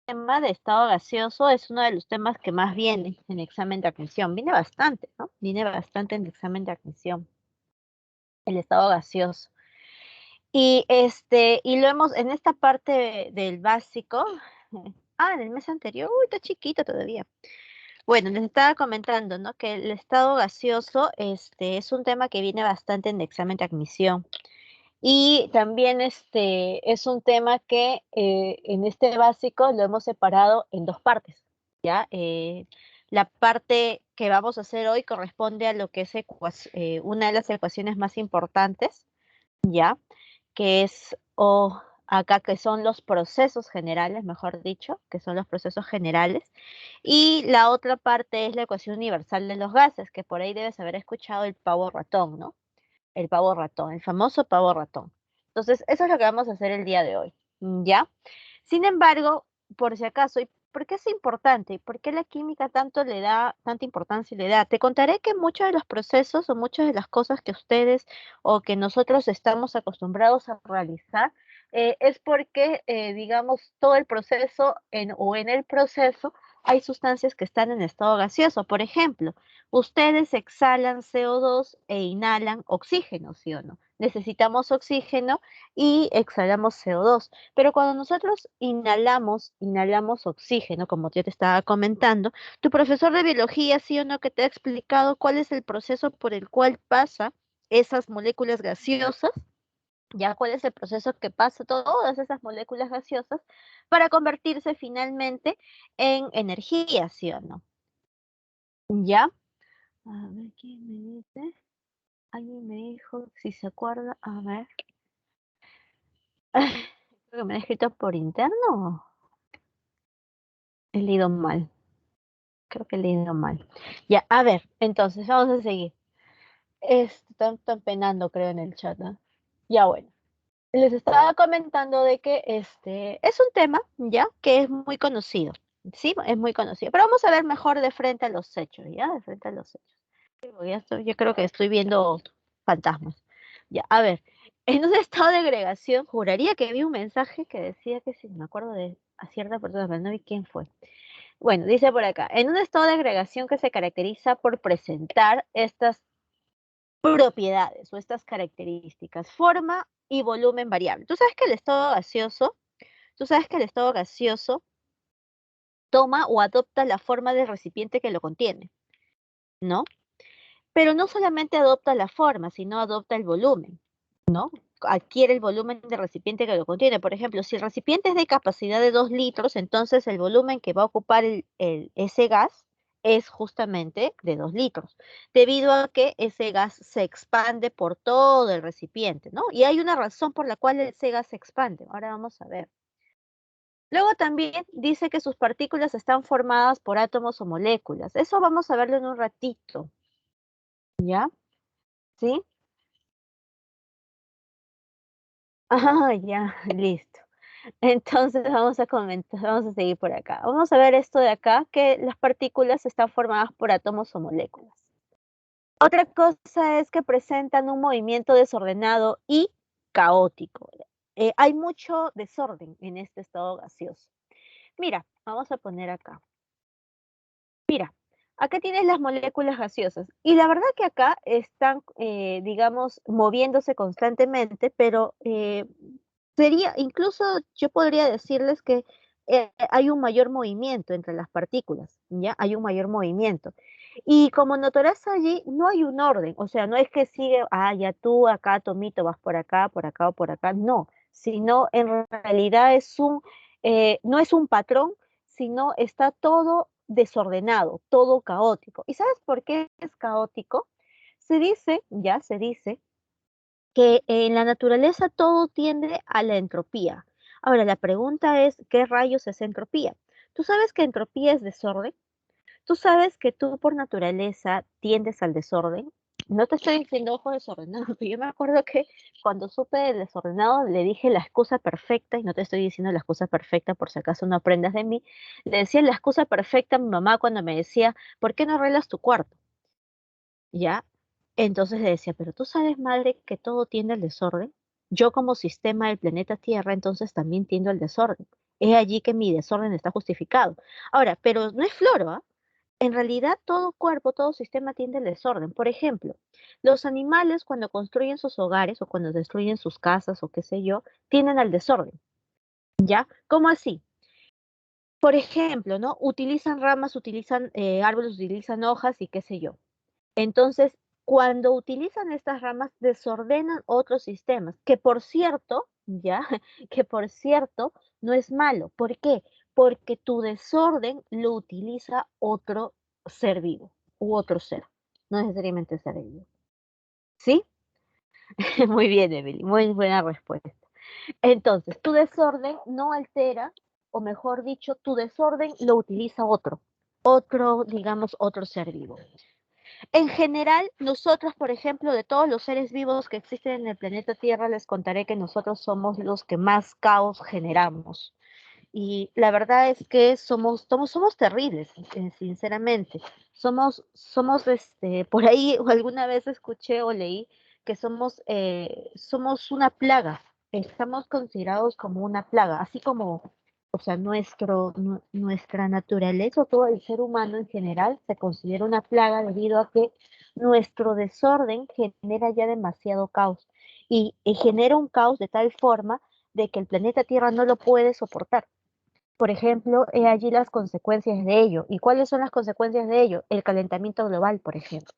tema de estado gaseoso es uno de los temas que más viene en examen de admisión. Viene bastante, ¿no? Viene bastante en examen de admisión, el estado gaseoso. Y lo hemos, en esta parte del básico, en el mes anterior, uy, está chiquito todavía. Bueno, les estaba comentando, ¿no? Que el estado gaseoso, es un tema que viene bastante en examen de admisión. Y también es un tema que en este básico lo hemos separado en dos partes, ¿ya? La parte que vamos a hacer hoy corresponde a lo que es una de las ecuaciones más importantes, ¿ya? Que es, o acá que son los procesos generales, mejor dicho, que son los procesos generales. Y la otra parte es la ecuación universal de los gases, que por ahí debes haber escuchado el pavo ratón, ¿no? El pavo ratón, el famoso pavo ratón. Entonces, eso es lo que vamos a hacer el día de hoy, ¿ya? Sin embargo, por si acaso, ¿y por qué es importante? ¿Por qué la química tanto le da, tanta importancia le da? Te contaré que muchos de los procesos o muchas de las cosas que ustedes o que nosotros estamos acostumbrados a realizar es porque, digamos, todo el proceso o en el proceso hay sustancias que están en estado gaseoso. Por ejemplo, ustedes exhalan CO2 e inhalan oxígeno, ¿sí o no? Necesitamos oxígeno y exhalamos CO2. Pero cuando nosotros inhalamos oxígeno, como yo te estaba comentando, tu profesor de biología, sí o no, que te ha explicado cuál es el proceso por el cual pasa esas moléculas gaseosas, ya cuál es el proceso que pasa todas esas moléculas gaseosas para convertirse finalmente en energía, ¿sí o no? ¿Ya? A ver, ¿quién me dice? Alguien me dijo, si se acuerda, a ver. Creo que me han escrito por interno. He leído mal. Creo que he leído mal. Ya, a ver, entonces vamos a seguir. Están penando, creo, en el chat, ¿no? Ya, bueno. Les estaba comentando de que este es un tema, ya, que es muy conocido. Sí, es muy conocido. Pero vamos a ver mejor de frente a los hechos, ¿ya? De frente a los hechos. Yo creo que estoy viendo fantasmas. Ya, a ver. En un estado de agregación, juraría que vi un mensaje que decía que si me acuerdo de a cierta persona, pero no vi quién fue. Bueno, dice por acá, en un estado de agregación que se caracteriza por presentar estas propiedades o estas características, forma y volumen variable. Tú sabes que el estado gaseoso toma o adopta la forma del recipiente que lo contiene, ¿no? Pero no solamente adopta la forma, sino adopta el volumen, ¿no? Adquiere el volumen del recipiente que lo contiene. Por ejemplo, si el recipiente es de capacidad de 2 litros, entonces el volumen que va a ocupar ese gas es justamente de 2 litros, debido a que ese gas se expande por todo el recipiente, ¿no? Y hay una razón por la cual ese gas se expande. Ahora vamos a ver. Luego también dice que sus partículas están formadas por átomos o moléculas. Eso vamos a verlo en un ratito, ¿ya? ¿Sí? Ah, ya, listo. Entonces vamos a comentar, vamos a seguir por acá. Vamos a ver esto de acá, que las partículas están formadas por átomos o moléculas. Otra cosa es que presentan un movimiento desordenado y caótico. Hay mucho desorden en este estado gaseoso. Mira, vamos a poner acá. Mira, acá tienes las moléculas gaseosas y la verdad que acá están, digamos, moviéndose constantemente, pero sería, incluso yo podría decirles que hay un mayor movimiento entre las partículas, ¿ya? Hay un mayor movimiento. Y como notarás allí, no hay un orden, o sea, no es que sigue, ya tú acá, Tomito, vas por acá o por acá, no, sino en realidad no es un patrón, sino está todo desordenado, todo caótico. ¿Y sabes por qué es caótico? Se dice que en la naturaleza todo tiende a la entropía. Ahora, la pregunta es, ¿qué rayos es entropía? ¿Tú sabes que entropía es desorden? ¿Tú sabes que tú por naturaleza tiendes al desorden? No te estoy diciendo ojo desordenado, pero yo me acuerdo que cuando supe del desordenado le dije la excusa perfecta, y no te estoy diciendo la excusa perfecta por si acaso no aprendas de mí, le decía la excusa perfecta a mi mamá cuando me decía, ¿por qué no arreglas tu cuarto? ¿Ya? Entonces le decía, pero tú sabes, madre, que todo tiende al desorden. Yo como sistema del planeta Tierra, entonces también tiendo al desorden. es allí que mi desorden está justificado. Ahora, pero no es floro, ¿ah? En realidad todo cuerpo, todo sistema tiende al desorden. Por ejemplo, los animales cuando construyen sus hogares o cuando destruyen sus casas o qué sé yo, tienden al desorden, ¿ya? ¿Cómo así? Por ejemplo, ¿no? Utilizan ramas, utilizan árboles, utilizan hojas y qué sé yo. Entonces, cuando utilizan estas ramas, desordenan otros sistemas, que por cierto, ya, que por cierto, no es malo. ¿Por qué? Porque tu desorden lo utiliza otro ser vivo u otro ser, no necesariamente ser vivo. ¿Sí? Muy bien, Emily, muy buena respuesta. Entonces, tu desorden no altera, o mejor dicho, tu desorden lo utiliza otro, digamos, otro ser vivo. En general, nosotros, por ejemplo, de todos los seres vivos que existen en el planeta Tierra, les contaré que nosotros somos los que más caos generamos. Y la verdad es que somos terribles, sinceramente. Por ahí alguna vez escuché o leí que somos una plaga. Estamos considerados como una plaga, así como, o sea, nuestra naturaleza, todo el ser humano en general, se considera una plaga debido a que nuestro desorden genera ya demasiado caos. Y genera un caos de tal forma de que el planeta Tierra no lo puede soportar. Por ejemplo, he allí las consecuencias de ello. ¿Y cuáles son las consecuencias de ello? El calentamiento global, por ejemplo.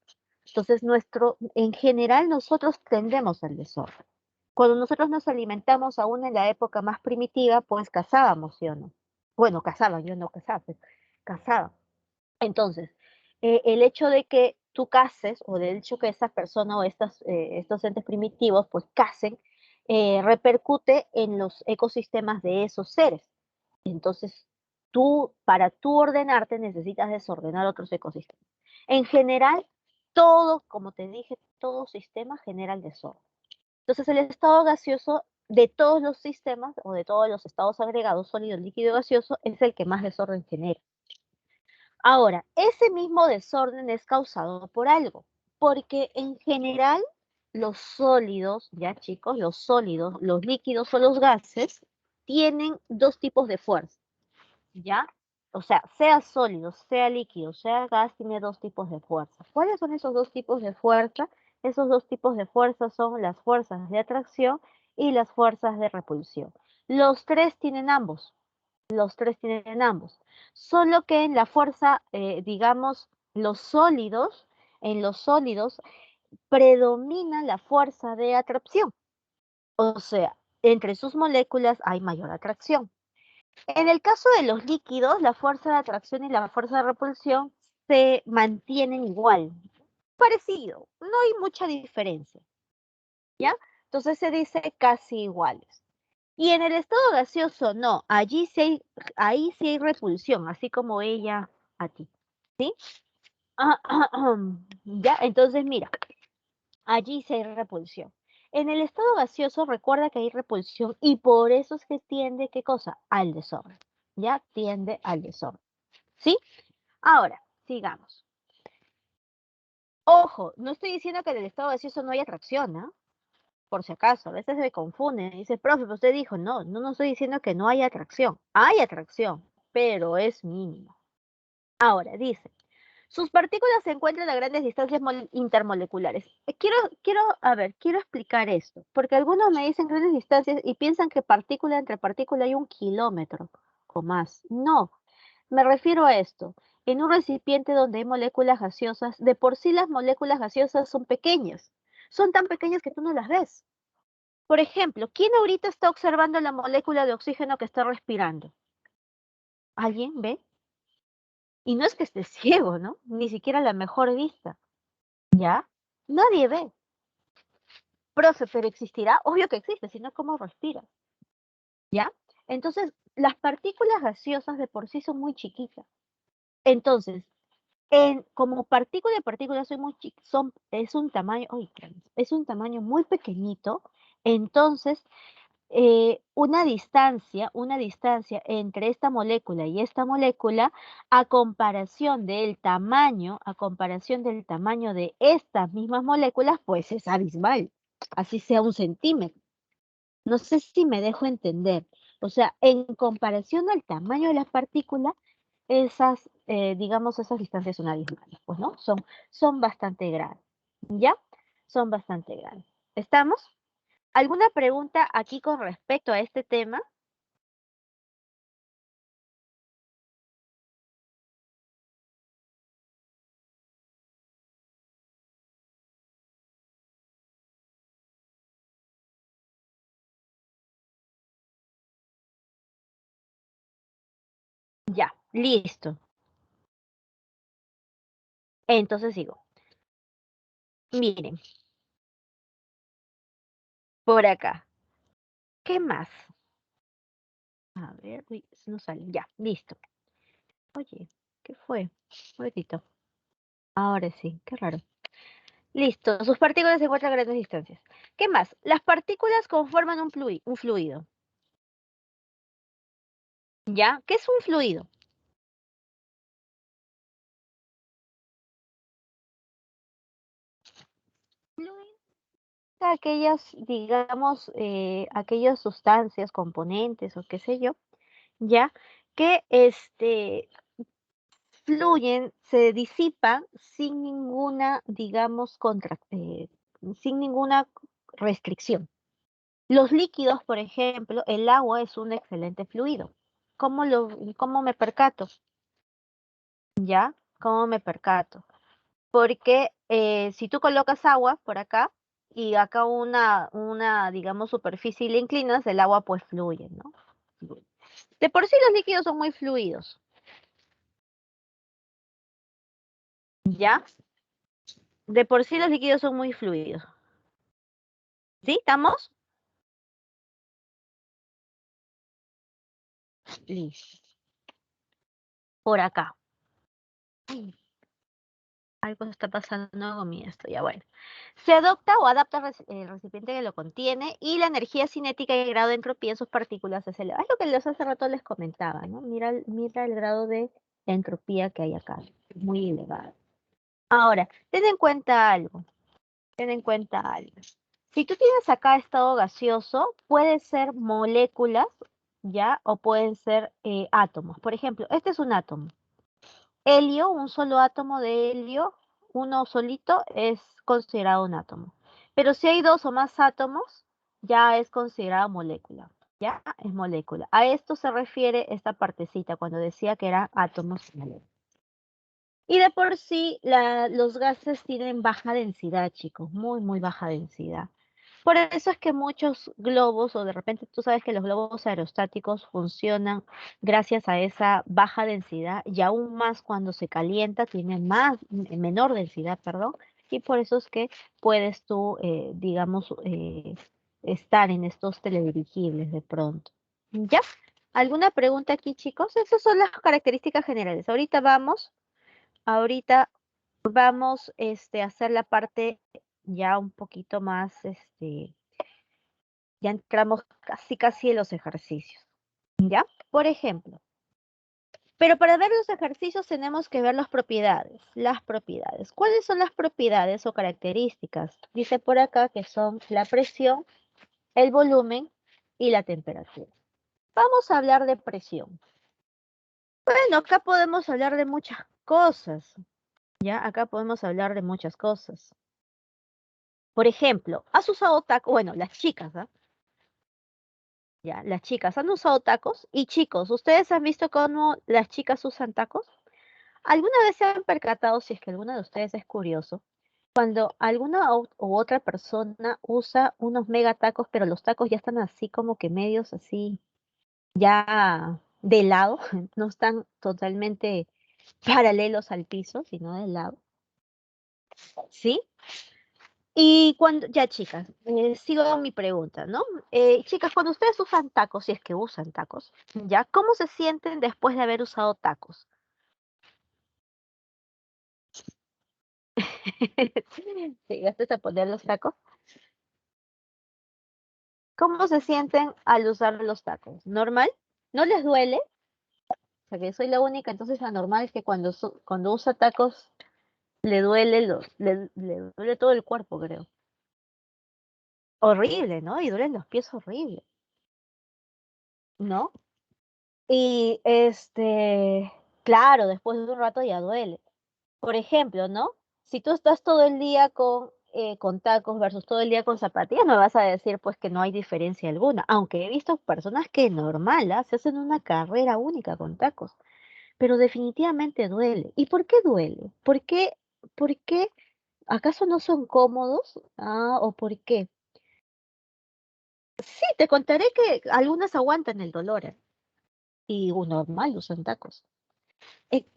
Entonces, en general, nosotros tendemos al desorden. Cuando nosotros nos alimentamos, aún en la época más primitiva, pues cazábamos, ¿sí o no? Bueno, cazaban, yo no cazaba, pero cazaban. Entonces, el hecho de que tú caces, o del hecho que esa persona o estos entes primitivos, pues cacen, repercute en los ecosistemas de esos seres. Entonces, para tú ordenarte, necesitas desordenar otros ecosistemas. En general, todo, como te dije, todo sistema genera el desorden. Entonces, el estado gaseoso de todos los sistemas o de todos los estados agregados, sólido, líquido y gaseoso, es el que más desorden genera. Ahora, ese mismo desorden es causado por algo, porque en general los sólidos, ya chicos, los sólidos, los líquidos o los gases tienen dos tipos de fuerza. ¿Ya? O sea sólido, sea líquido, sea gas, tiene dos tipos de fuerza. ¿Cuáles son esos dos tipos de fuerza? Esos dos tipos de fuerza son las fuerzas de atracción y las fuerzas de repulsión. Los tres tienen ambos. Solo que en la fuerza, digamos, en los sólidos predomina la fuerza de atracción. O sea, entre sus moléculas hay mayor atracción. En el caso de los líquidos, la fuerza de atracción y la fuerza de repulsión se mantienen igual, parecido, no hay mucha diferencia, ¿ya? Entonces se dice casi iguales. Y en el estado gaseoso, no, ahí sí hay repulsión, así como ella a ti, ¿sí? Ya, entonces mira, allí sí hay repulsión. En el estado gaseoso recuerda que hay repulsión y por eso es que tiende, ¿qué cosa? Al desorden, ¿ya? Tiende al desorden. ¿Sí? Ahora, sigamos. Ojo, no estoy diciendo que en el estado gaseoso no hay atracción, ¿no? Por si acaso, a veces se confunden. Dice, profe, pero usted dijo, no estoy diciendo que no hay atracción. Hay atracción, pero es mínimo. Ahora, dice, sus partículas se encuentran a grandes distancias intermoleculares. Quiero explicar esto, porque algunos me dicen grandes distancias y piensan que partícula entre partícula hay 1 kilómetro o más. No, me refiero a esto. En un recipiente donde hay moléculas gaseosas, de por sí las moléculas gaseosas son pequeñas. Son tan pequeñas que tú no las ves. Por ejemplo, ¿quién ahorita está observando la molécula de oxígeno que está respirando? ¿Alguien ve? Y no es que esté ciego, ¿no? Ni siquiera la mejor vista. ¿Ya? Nadie ve. Profe, ¿pero existirá? Obvio que existe, si no, ¿cómo respira? ¿Ya? Entonces, las partículas gaseosas de por sí son muy chiquitas. Entonces, como partícula son es un tamaño, ¡ay, caramba! Es un tamaño muy pequeñito, entonces una distancia entre esta molécula y esta molécula, a comparación del tamaño de estas mismas moléculas, pues es abismal, así sea 1 centímetro. No sé si me dejo entender. O sea, en comparación al tamaño de las partículas, esas, digamos, esas distancias son abismales, pues, ¿no? Son bastante grandes, ¿ya? Son bastante grandes. ¿Estamos? ¿Alguna pregunta aquí con respecto a este tema? Ya, listo. Entonces sigo. Miren, por acá. ¿Qué más? A ver, uy, no sale. Ya, listo. Oye, ¿qué fue? Un momentito. Ahora sí, qué raro. Listo, sus partículas se encuentran a grandes distancias. ¿Qué más? Las partículas conforman un fluido. ¿Ya? ¿Qué es un fluido? Fluido, aquellas, digamos, aquellas sustancias, componentes o qué sé yo, ¿ya? Que fluyen, se disipan sin ninguna, digamos, sin ninguna restricción. Los líquidos, por ejemplo, el agua es un excelente fluido. ¿Cómo me percato? ¿Ya? ¿Cómo me percato? Porque si tú colocas agua por acá y acá digamos, superficie y le inclinas, el agua pues fluye, ¿no? Fluye. De por sí los líquidos son muy fluidos, ¿ya? De por sí los líquidos son muy fluidos. ¿Sí? ¿Estamos? Listo. Por acá. Ay, algo está pasando con mi esto, ya bueno. Se adopta o adapta el recipiente que lo contiene y la energía cinética y el grado de entropía en sus partículas es elevado. Es lo que hace rato les comentaba, ¿no? Mira el grado de entropía que hay acá. Es muy elevado. Ahora, ten en cuenta algo. Si tú tienes acá estado gaseoso, puede ser moléculas, ¿ya? O pueden ser átomos. Por ejemplo, este es un átomo. Helio, un solo átomo de helio, uno solito, es considerado un átomo. Pero si hay dos o más átomos, ya es considerado molécula. Ya es molécula. A esto se refiere esta partecita cuando decía que eran átomos y moléculas. Y de por sí, los gases tienen baja densidad, chicos, muy, muy baja densidad. Por eso es que muchos globos, o de repente tú sabes que los globos aerostáticos funcionan gracias a esa baja densidad y aún más cuando se calienta tiene menor densidad, perdón, y por eso es que puedes tú, digamos, estar en estos teledirigibles de pronto. ¿Ya? ¿Alguna pregunta aquí, chicos? Esas son las características generales. Ahorita vamos, a hacer la parte ya un poquito más, ya entramos casi en los ejercicios, ¿ya? Por ejemplo, pero para ver los ejercicios tenemos que ver las propiedades. Las propiedades. ¿Cuáles son las propiedades o características? Dice por acá que son la presión, el volumen y la temperatura. Vamos a hablar de presión. Bueno, acá podemos hablar de muchas cosas, ¿ya? Acá podemos hablar de muchas cosas. Por ejemplo, ¿has usado tacos? Bueno, las chicas, ¿ah? Ya, las chicas han usado tacos. Y chicos, ¿ustedes han visto cómo las chicas usan tacos? ¿Alguna vez se han percatado, si es que alguna de ustedes es curioso, cuando alguna u otra persona usa unos mega tacos, pero los tacos ya están así como que medios así, ya de lado, no están totalmente paralelos al piso, sino de lado? ¿Sí? Y cuando, ya chicas, sigo con mi pregunta, ¿no? Chicas, cuando ustedes usan tacos, si es que usan tacos, ¿ya? ¿Cómo se sienten después de haber usado tacos? ¿Llegaste a poner los tacos? ¿Cómo se sienten al usar los tacos? ¿Normal? ¿No les duele? O sea, que soy la única, entonces anormal es que cuando usa tacos le duele le duele todo el cuerpo, creo. Horrible, ¿no? Y duelen los pies horrible. ¿no? Y claro, después de un rato ya duele. Por ejemplo, ¿no? Si tú estás todo el día con tacos versus todo el día con zapatillas, me vas a decir pues que no hay diferencia alguna. Aunque he visto personas que normal, ¿ah? Se hacen una carrera única con tacos, pero definitivamente duele. ¿Y por qué duele? ¿Por qué? ¿Acaso no son cómodos? Ah, ¿o por qué? Sí, te contaré que algunas aguantan el dolor, ¿eh? Y normal usan tacos.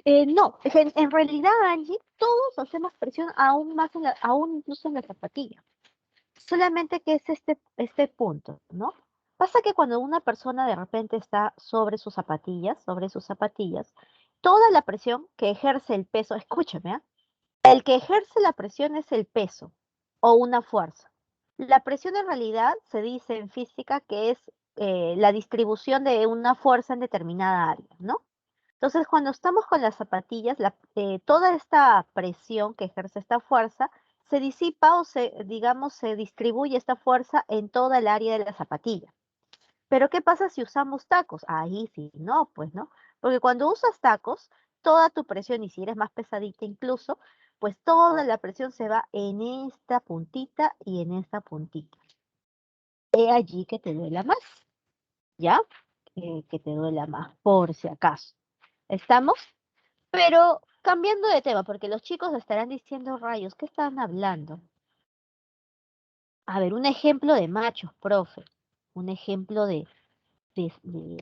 No, en realidad, Angie, todos hacemos presión aún más aún incluso en la zapatilla. Solamente que es este punto, ¿no? Pasa que cuando una persona de repente está sobre sus zapatillas, toda la presión que ejerce el peso, escúchame, ¿ah? El que ejerce la presión es el peso o una fuerza. La presión en realidad se dice en física que es la distribución de una fuerza en determinada área, ¿no? Entonces, cuando estamos con las zapatillas, toda esta presión que ejerce esta fuerza se disipa o digamos, se distribuye esta fuerza en toda el área de la zapatilla. Pero ¿qué pasa si usamos tacos? Ahí sí, no, pues no. Porque cuando usas tacos, toda tu presión, y si eres más pesadita incluso, pues toda la presión se va en esta puntita y en esta puntita. He allí que te duela más, ¿ya? Que te duela más, por si acaso. ¿Estamos? Pero cambiando de tema, porque los chicos estarán diciendo rayos, ¿qué están hablando? A ver, un ejemplo de machos, profe. Un ejemplo de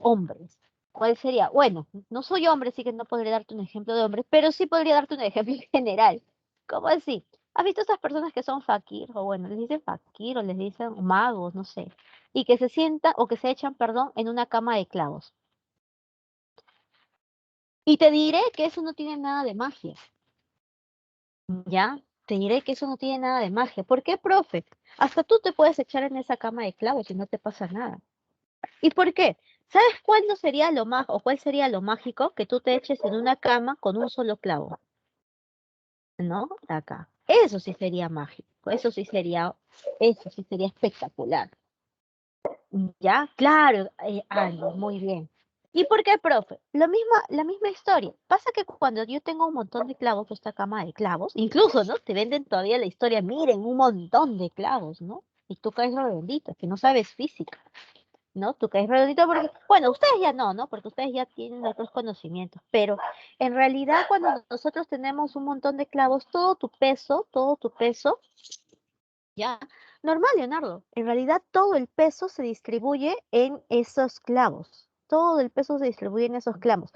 hombres. ¿Cuál sería? Bueno, no soy hombre, así que no podría darte un ejemplo de hombre, pero sí podría darte un ejemplo en general. ¿Cómo así? ¿Has visto esas personas que son fakir? O bueno, les dicen fakir o les dicen magos, no sé. Y que se sientan, o que se echan, perdón, en una cama de clavos. Y te diré que eso no tiene nada de magia. Ya, te diré que eso no tiene nada de magia. ¿Por qué, profe? Hasta tú te puedes echar en esa cama de clavos y no te pasa nada. ¿Y por qué? ¿Sabes cuál no sería lo más o cuál sería lo mágico? Que tú te eches en una cama con un solo clavo, ¿no? Acá. Eso sí sería espectacular. Ya, claro, Andy, muy bien. ¿Y por qué, profe? La misma historia. Pasa que cuando yo tengo un montón de clavos, esta cama de clavos, incluso, ¿no? Te venden todavía la historia, miren, un montón de clavos, ¿no? Y tú caes redondito, que no sabes física, ¿no? Tú caes redondito porque, bueno, ustedes ya no, ¿no? Porque ustedes ya tienen otros conocimientos, pero en realidad cuando nosotros tenemos un montón de clavos, todo tu peso, ya, normal, Leonardo. En realidad todo el peso se distribuye en esos clavos. Todo el peso se distribuye en esos clavos,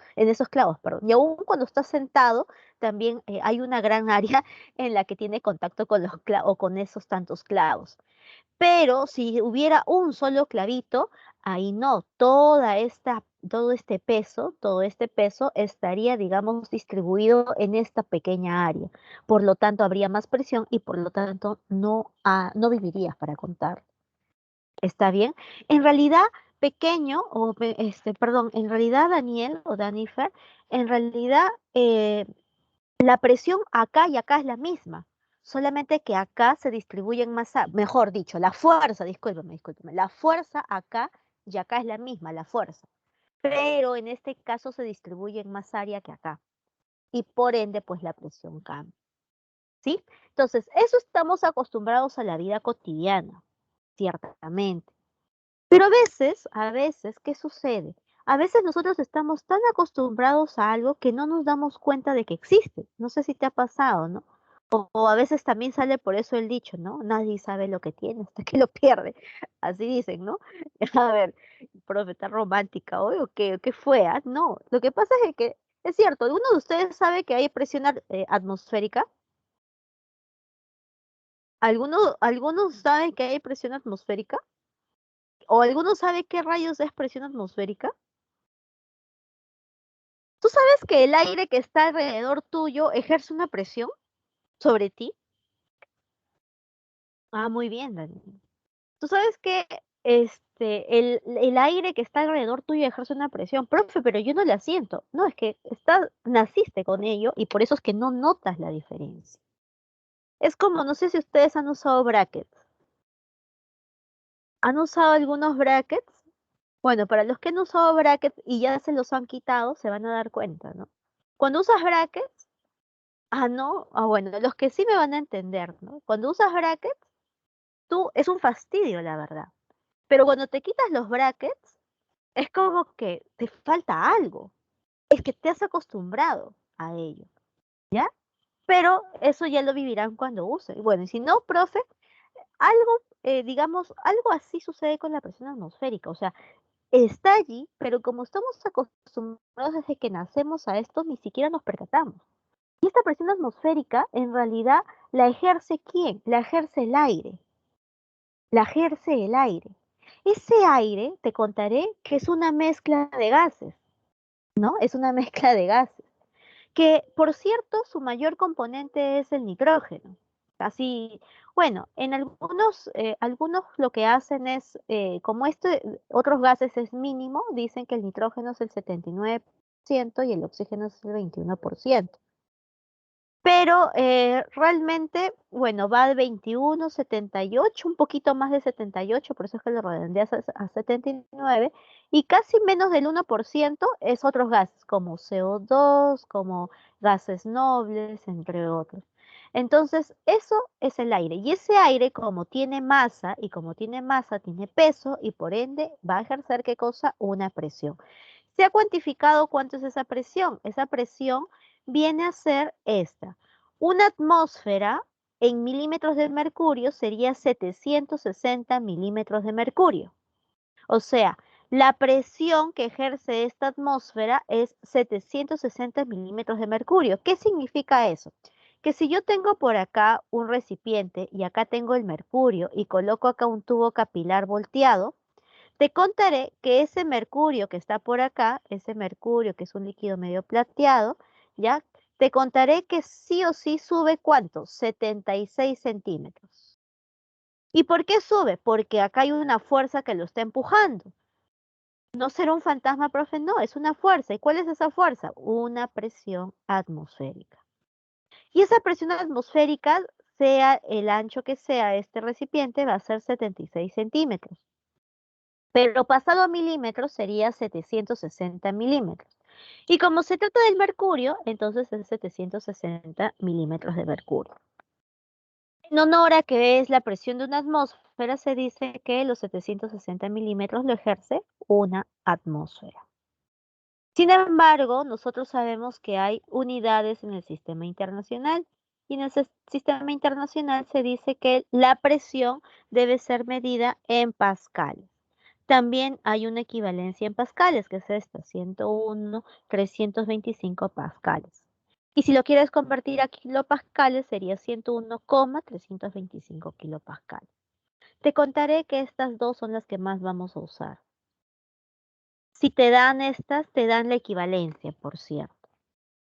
perdón. Y aún cuando estás sentado, también hay una gran área en la que tiene contacto con los clavos o con esos tantos clavos. Pero si hubiera un solo clavito, ahí no, todo este peso estaría, digamos, distribuido en esta pequeña área. Por lo tanto, habría más presión y por lo tanto no vivirías para contar. ¿Está bien? En realidad, perdón, en realidad, Daniel o Danifer, en realidad, la presión acá y acá es la misma, solamente que acá se distribuyen más, mejor dicho, la fuerza, discúlpame, la fuerza acá y acá es la misma, la fuerza, pero en este caso se distribuye en más área que acá y por ende pues la presión cambia, ¿sí? Entonces, eso estamos acostumbrados a la vida cotidiana, ciertamente. Pero a veces, ¿qué sucede? A veces nosotros estamos tan acostumbrados a algo que no nos damos cuenta de que existe. No sé si te ha pasado, ¿no? O a veces también sale por eso el dicho, ¿no? Nadie sabe lo que tiene hasta que lo pierde. Así dicen, ¿no? A ver, profeta romántica, ¿o qué, qué fue? ¿Ah? No, lo que pasa es que es cierto, ¿alguno de ustedes sabe que hay presión atmosférica? ¿Algunos saben que hay presión atmosférica? ¿O alguno sabe qué rayos es presión atmosférica? ¿Tú sabes que el aire que está alrededor tuyo ejerce una presión sobre ti? Ah, muy bien, Daniel. ¿Tú sabes que el aire que está alrededor tuyo ejerce una presión? Profe, pero yo no la siento. No, es que naciste con ello y por eso es que no notas la diferencia. Es como, no sé si ustedes han usado brackets. ¿Han usado algunos brackets? Bueno, para los que no usan brackets y ya se los han quitado, se van a dar cuenta, ¿no? Cuando usas brackets, no, bueno, los que sí me van a entender, ¿no? Cuando usas brackets, es un fastidio, la verdad. Pero cuando te quitas los brackets, es como que te falta algo. Es que te has acostumbrado a ello, ¿ya? Pero eso ya lo vivirán cuando usen. Bueno, y si no, profe, algo, digamos, algo así sucede con la presión atmosférica. O sea, está allí, pero como estamos acostumbrados desde que nacemos a esto, ni siquiera nos percatamos. Y esta presión atmosférica, en realidad, ¿la ejerce quién? La ejerce el aire. La ejerce el aire. Ese aire, te contaré, que es una mezcla de gases, ¿no? Es una mezcla de gases. Que, por cierto, su mayor componente es el nitrógeno. Así, bueno, en algunos lo que hacen es, como otros gases es mínimo, dicen que el nitrógeno es el 79% y el oxígeno es el 21%. Pero realmente, bueno, va de 21, 78, un poquito más de 78, por eso es que lo redondeas a 79, y casi menos del 1% es otros gases, como CO2, como gases nobles, entre otros. Entonces, eso es el aire. Y ese aire, como tiene masa, y como tiene masa, tiene peso, y por ende va a ejercer, ¿qué cosa? Una presión. Se ha cuantificado cuánto es esa presión. Esa presión viene a ser esta. Una atmósfera en milímetros de mercurio sería 760 milímetros de mercurio. O sea, la presión que ejerce esta atmósfera es 760 milímetros de mercurio. ¿Qué significa eso? Que si yo tengo por acá un recipiente y acá tengo el mercurio y coloco acá un tubo capilar volteado, te contaré que ese mercurio que está por acá, ese mercurio que es un líquido medio plateado, ¿ya? Te contaré que sí o sí sube ¿cuánto? 76 centímetros. ¿Y por qué sube? Porque acá hay una fuerza que lo está empujando. No será un fantasma, profe, no, es una fuerza. ¿Y cuál es esa fuerza? Una presión atmosférica. Y esa presión atmosférica, sea el ancho que sea este recipiente, va a ser 76 centímetros. Pero pasado a milímetros sería 760 milímetros. Y como se trata del mercurio, entonces es 760 milímetros de mercurio. En honor a que es la presión de una atmósfera, se dice que los 760 milímetros lo ejerce una atmósfera. Sin embargo, nosotros sabemos que hay unidades en el sistema internacional y en ese sistema internacional se dice que la presión debe ser medida en pascales. También hay una equivalencia en pascales, que es esta, 101, 325 pascales. Y si lo quieres convertir a kilopascales, sería 101,325 kilopascales. Te contaré que estas dos son las que más vamos a usar. Si te dan estas, te dan la equivalencia, por cierto.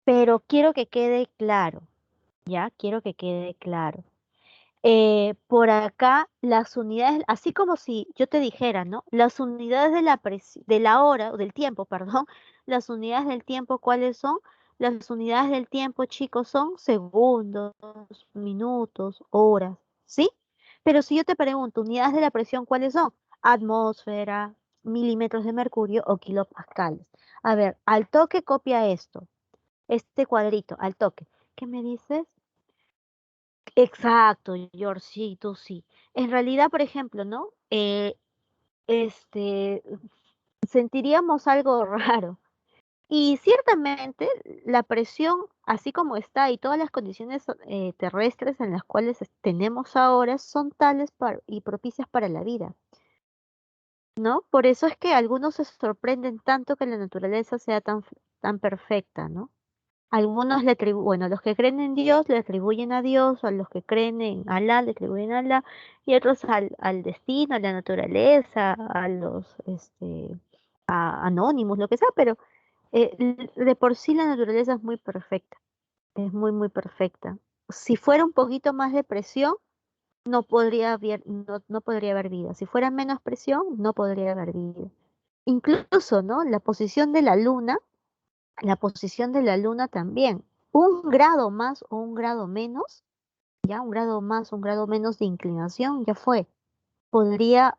Pero quiero que quede claro, ¿ya? Quiero que quede claro. Por acá las unidades, así como si yo te dijera, ¿no? Las unidades de la hora, o del tiempo, perdón, las unidades del tiempo, ¿cuáles son? Las unidades del tiempo, chicos, son segundos, minutos, horas, ¿sí? Pero si yo te pregunto, unidades de la presión, ¿cuáles son? Atmósfera, milímetros de mercurio o kilopascales. A ver, al toque copia esto, este cuadrito, al toque. ¿Qué me dices? Exacto, George, sí, tú sí. En realidad, por ejemplo, ¿no? Este, sentiríamos algo raro. Y ciertamente la presión, así como está, y todas las condiciones terrestres en las cuales tenemos ahora son tales y propicias para la vida, ¿no? Por eso es que algunos se sorprenden tanto que la naturaleza sea tan perfecta, ¿no? Algunos bueno, los que creen en Dios le atribuyen a Dios, a los que creen en Alá le atribuyen a Alá, y otros al destino, a la naturaleza, a los anónimos, lo que sea, pero de por sí la naturaleza es muy perfecta, es muy, muy perfecta. Si fuera un poquito más de presión, no podría haber vida. Si fuera menos presión, no podría haber vida. Incluso, ¿no? La posición de la luna también. Un grado más o un grado menos, ya un grado más, un grado menos de inclinación, ya fue. Podría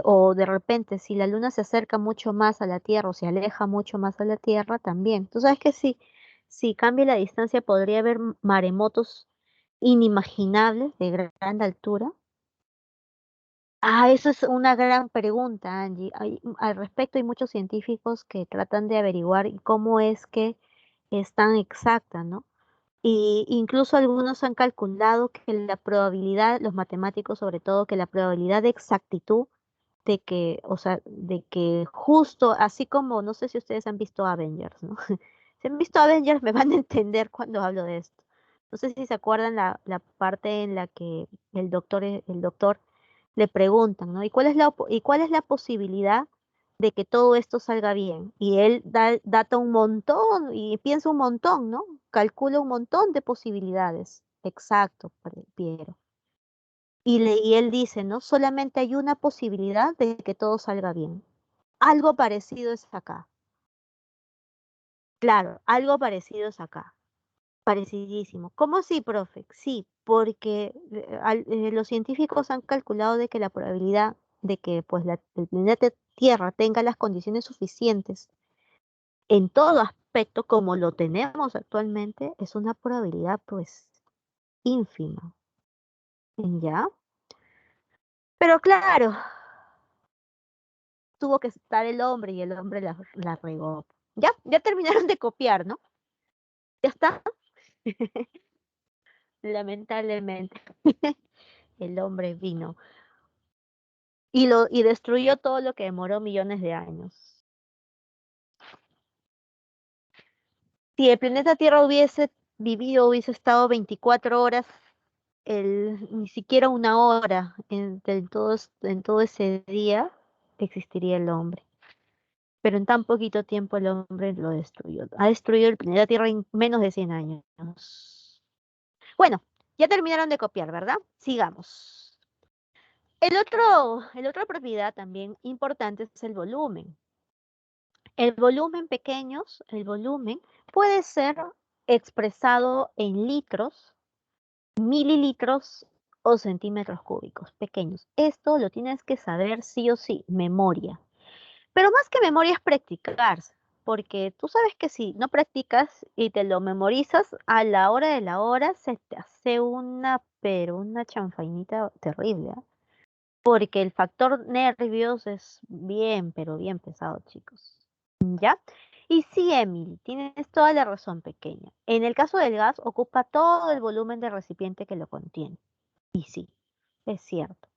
o de repente si la luna se acerca mucho más a la Tierra o se aleja mucho más a la Tierra, también. Tú sabes que si cambia la distancia podría haber maremotos inimaginables de gran altura. Ah, eso es una gran pregunta, Angie. Al respecto hay muchos científicos que tratan de averiguar cómo es que es tan exacta, ¿no? Y incluso algunos han calculado que la probabilidad, los matemáticos sobre todo, que la probabilidad de exactitud de que, o sea, de que justo, así como, no sé si ustedes han visto Avengers, ¿no? Si han visto Avengers me van a entender cuando hablo de esto. No sé si se acuerdan la parte en la que el doctor le preguntan, ¿no? ¿Y cuál es la posibilidad de que todo esto salga bien? Y él data un montón y piensa un montón, ¿no? Calcula un montón de posibilidades. Exacto, Piero. Y él dice, ¿no? Solamente hay una posibilidad de que todo salga bien. Algo parecido es acá. Claro, algo parecido es acá. Parecidísimo. ¿Cómo sí, profe? Sí, porque los científicos han calculado de que la probabilidad de que pues, el planeta Tierra tenga las condiciones suficientes en todo aspecto como lo tenemos actualmente es una probabilidad pues ínfima. ¿Ya? Pero claro, tuvo que estar el hombre y el hombre la regó. Ya terminaron de copiar, ¿no? Ya está. Lamentablemente, el hombre vino y destruyó todo lo que demoró millones de años. Si el planeta Tierra hubiese vivido, hubiese estado 24 horas, ni siquiera una hora en todo ese día, existiría el hombre. Pero en tan poquito tiempo el hombre lo destruyó. Ha destruido el planeta Tierra en menos de 100 años. Bueno, ya terminaron de copiar, ¿verdad? Sigamos. El otra propiedad también importante es el volumen. El volumen, pequeños, el volumen puede ser expresado en litros, mililitros o centímetros cúbicos pequeños. Esto lo tienes que saber sí o sí, memoria. Pero más que memoria es practicar, porque tú sabes que si no practicas y te lo memorizas, a la hora de la hora se te hace pero una chanfainita terrible, ¿ah? Porque el factor nervios es bien, pero bien pesado, chicos. ¿Ya? Y sí, Emily, tienes toda la razón, pequeña. En el caso del gas, ocupa todo el volumen del recipiente que lo contiene. Y sí, es cierto.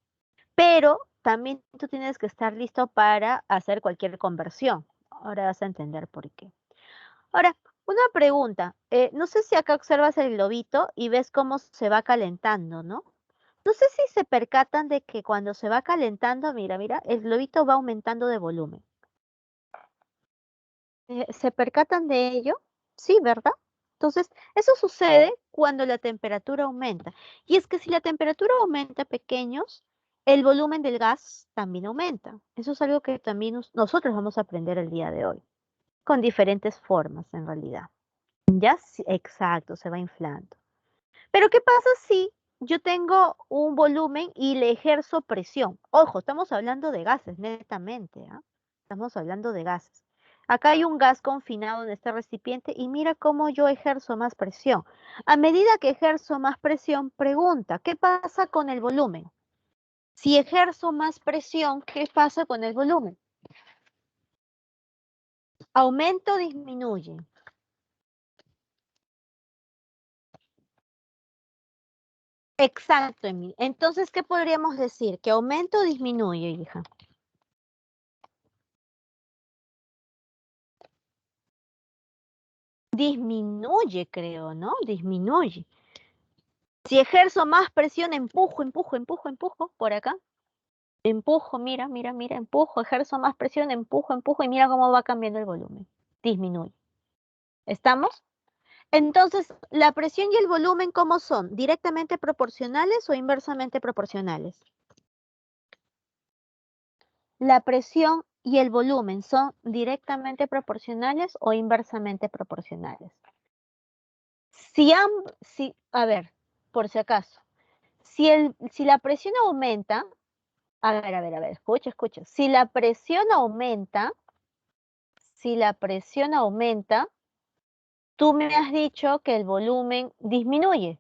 Pero también tú tienes que estar listo para hacer cualquier conversión. Ahora vas a entender por qué. Ahora, una pregunta. No sé si acá observas el globito y ves cómo se va calentando, ¿no? No sé si se percatan de que cuando se va calentando, mira, el globito va aumentando de volumen. ¿Se percatan de ello? Sí, ¿verdad? Entonces, eso sucede cuando la temperatura aumenta. Y es que si la temperatura aumenta, pequeños, el volumen del gas también aumenta. Eso es algo que también nosotros vamos a aprender el día de hoy, con diferentes formas en realidad. Ya, sí, exacto, se va inflando. Pero ¿qué pasa si yo tengo un volumen y le ejerzo presión? Ojo, estamos hablando de gases, netamente, ¿ah? Estamos hablando de gases. Acá hay un gas confinado en este recipiente y mira cómo yo ejerzo más presión. A medida que ejerzo más presión, pregunta, ¿qué pasa con el volumen? Si ejerzo más presión, ¿qué pasa con el volumen? ¿Aumenta o disminuye? Exacto, Emil. Entonces, ¿qué podríamos decir? ¿Que aumenta o disminuye, hija? Disminuye, creo, ¿no? Disminuye. Si ejerzo más presión, empujo por acá. Empujo, mira, empujo, ejerzo más presión, empujo y mira cómo va cambiando el volumen. Disminuye. ¿Estamos? Entonces, ¿la presión y el volumen cómo son? ¿Directamente proporcionales o inversamente proporcionales? ¿La presión y el volumen son directamente proporcionales o inversamente proporcionales? A ver, por si acaso. Si la presión aumenta, escucha, escucha. Si la presión aumenta, tú me has dicho que el volumen disminuye.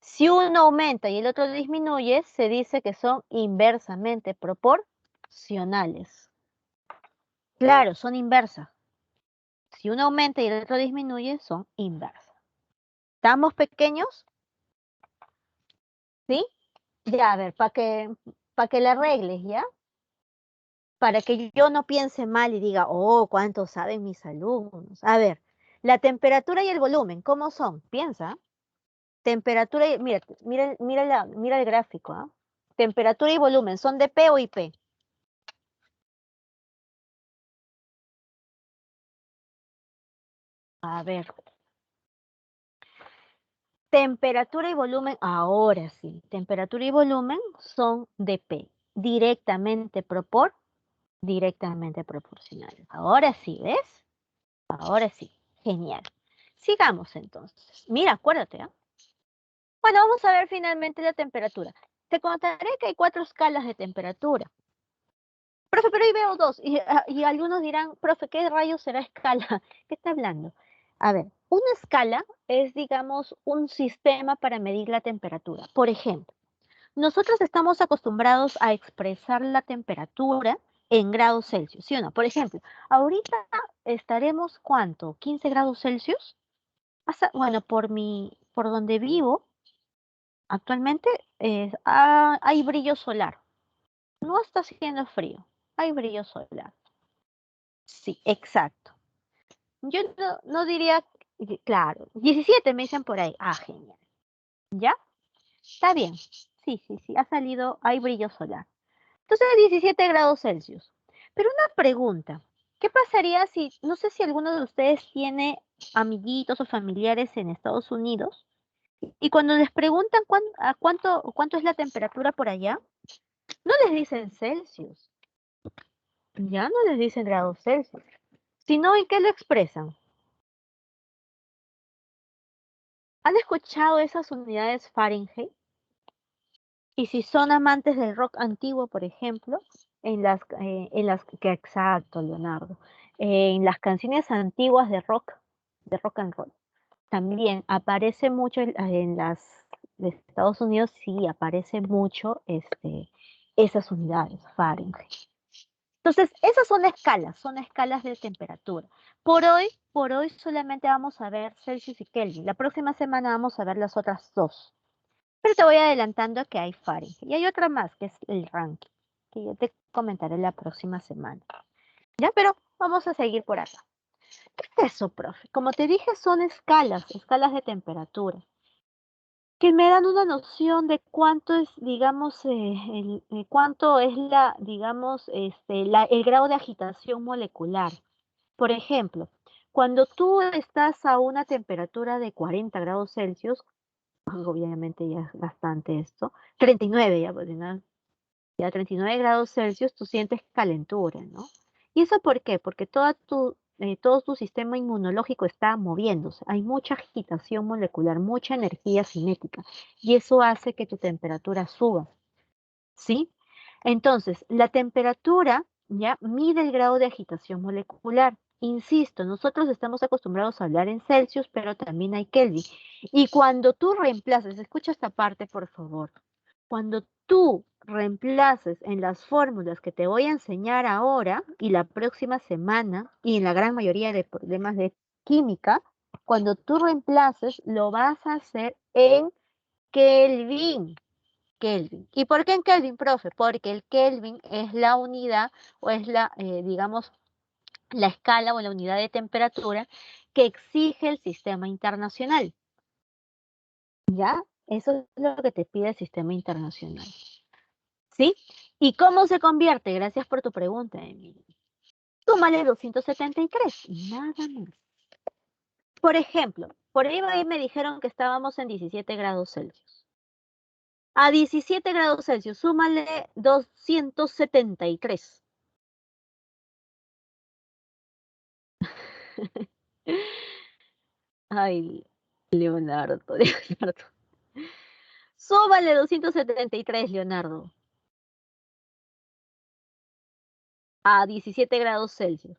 Si uno aumenta y el otro disminuye, se dice que son inversamente proporcionales. Claro, son inversas. Si uno aumenta y el otro disminuye, son inversas. ¿Estamos pequeños? ¿Sí? Ya, a ver, para que la arregles, ¿ya? Para que yo no piense mal y diga, oh, ¿cuánto saben mis alumnos? A ver, la temperatura y el volumen, ¿cómo son? Piensa. Temperatura y, mira, mira el gráfico, ¿ah? Temperatura y volumen, ¿son de P o IP? A ver, temperatura y volumen, ahora sí, temperatura y volumen son de P, directamente proporcionales. Ahora sí, ¿ves? Ahora sí, genial. Sigamos entonces. Mira, acuérdate, ¿ah? Bueno, vamos a ver finalmente la temperatura. Te contaré que hay 4 escalas de temperatura. Profe, pero ahí veo dos. Y algunos dirán, profe, ¿qué rayos será escala? ¿Qué está hablando? A ver, una escala es, digamos, un sistema para medir la temperatura. Por ejemplo, nosotros estamos acostumbrados a expresar la temperatura en grados Celsius, ¿sí o no? Por ejemplo, ahorita estaremos, ¿cuánto? ¿15 grados Celsius? Bueno, por donde vivo, actualmente hay brillo solar. No está haciendo frío, hay brillo solar. Sí, exacto. Yo no diría, claro, 17 me dicen por ahí. Ah, genial. ¿Ya? Está bien. Sí, sí, sí, ha salido, hay brillo solar. Entonces, 17 grados Celsius. Pero una pregunta, ¿qué pasaría si, no sé si alguno de ustedes tiene amiguitos o familiares en Estados Unidos y cuando les preguntan cuánto es la temperatura por allá, no les dicen Celsius, ya no les dicen grados Celsius, sino en qué lo expresan? ¿Han escuchado esas unidades Fahrenheit? Y si son amantes del rock antiguo, por ejemplo, que exacto, Leonardo, en las canciones antiguas de rock and roll, también aparece mucho en las de Estados Unidos, sí aparece mucho esas unidades Fahrenheit. Entonces, esas son escalas de temperatura. Por hoy solamente vamos a ver Celsius y Kelvin. La próxima semana vamos a ver las otras dos. Pero te voy adelantando que hay Fahrenheit. Y hay otra más, que es el ranking, que yo te comentaré la próxima semana. Ya, pero vamos a seguir por acá. ¿Qué es eso, profe? Como te dije, son escalas de temperatura, que me dan una noción de cuánto es, digamos, cuánto es digamos, el grado de agitación molecular. Por ejemplo, cuando tú estás a una temperatura de 40 grados Celsius, obviamente ya es bastante esto, 39 ya, pues, ¿no? Ya 39 grados Celsius tú sientes calentura, ¿no? ¿Y eso por qué? Porque todo tu sistema inmunológico está moviéndose, hay mucha agitación molecular, mucha energía cinética, y eso hace que tu temperatura suba, ¿sí? Entonces, la temperatura ya mide el grado de agitación molecular. Insisto, nosotros estamos acostumbrados a hablar en Celsius, pero también hay Kelvin. Y cuando tú reemplaces, escucha esta parte, por favor. Cuando tú reemplaces en las fórmulas que te voy a enseñar ahora y la próxima semana, y en la gran mayoría de problemas de química, cuando tú reemplaces, lo vas a hacer en Kelvin. Kelvin. ¿Y por qué en Kelvin, profe? Porque el Kelvin es la unidad o es digamos, la escala o la unidad de temperatura que exige el sistema internacional. ¿Ya? Eso es lo que te pide el sistema internacional. ¿Sí? ¿Y cómo se convierte? Gracias por tu pregunta, Emily. Súmale 273, nada más. Por ejemplo, por ahí me dijeron que estábamos en 17 grados Celsius. A 17 grados Celsius, súmale 273. Ay, Leonardo, Leonardo. Súmale 273, Leonardo. a 17 grados Celsius.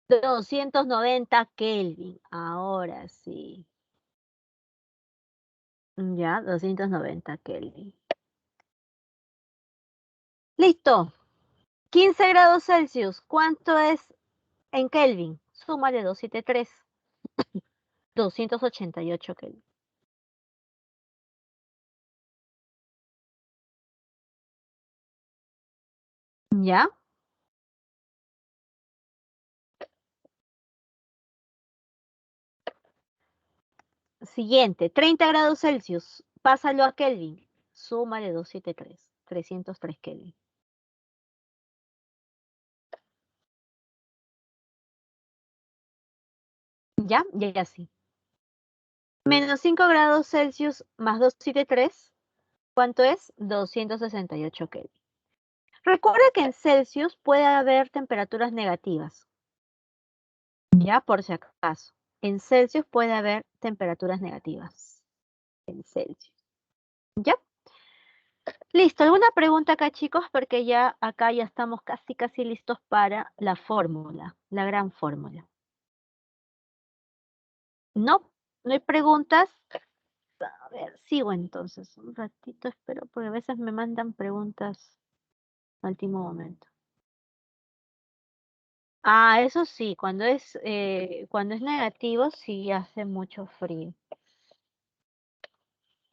$290 Kelvin. Ahora sí. Ya, 290 Kelvin. Listo. 15 grados Celsius. ¿Cuánto es en Kelvin? Súmale 273. 288 Kelvin. ¿Ya? Siguiente. 30 grados Celsius. Pásalo a Kelvin. Súmale 273. 303 Kelvin. ¿Ya? Ya sí. Menos 5 grados Celsius más 273. ¿Cuánto es? 268 Kelvin. Recuerda que en Celsius puede haber temperaturas negativas. Ya, por si acaso. En Celsius puede haber temperaturas negativas. En Celsius. ¿Ya? Listo. ¿Alguna pregunta acá, chicos? Porque ya acá ya estamos casi listos para la fórmula, la gran fórmula. No, no hay preguntas. A ver, sigo entonces. Un ratito espero, porque a veces me mandan preguntas al último momento. Ah, eso sí, cuando es negativo, sí hace mucho frío.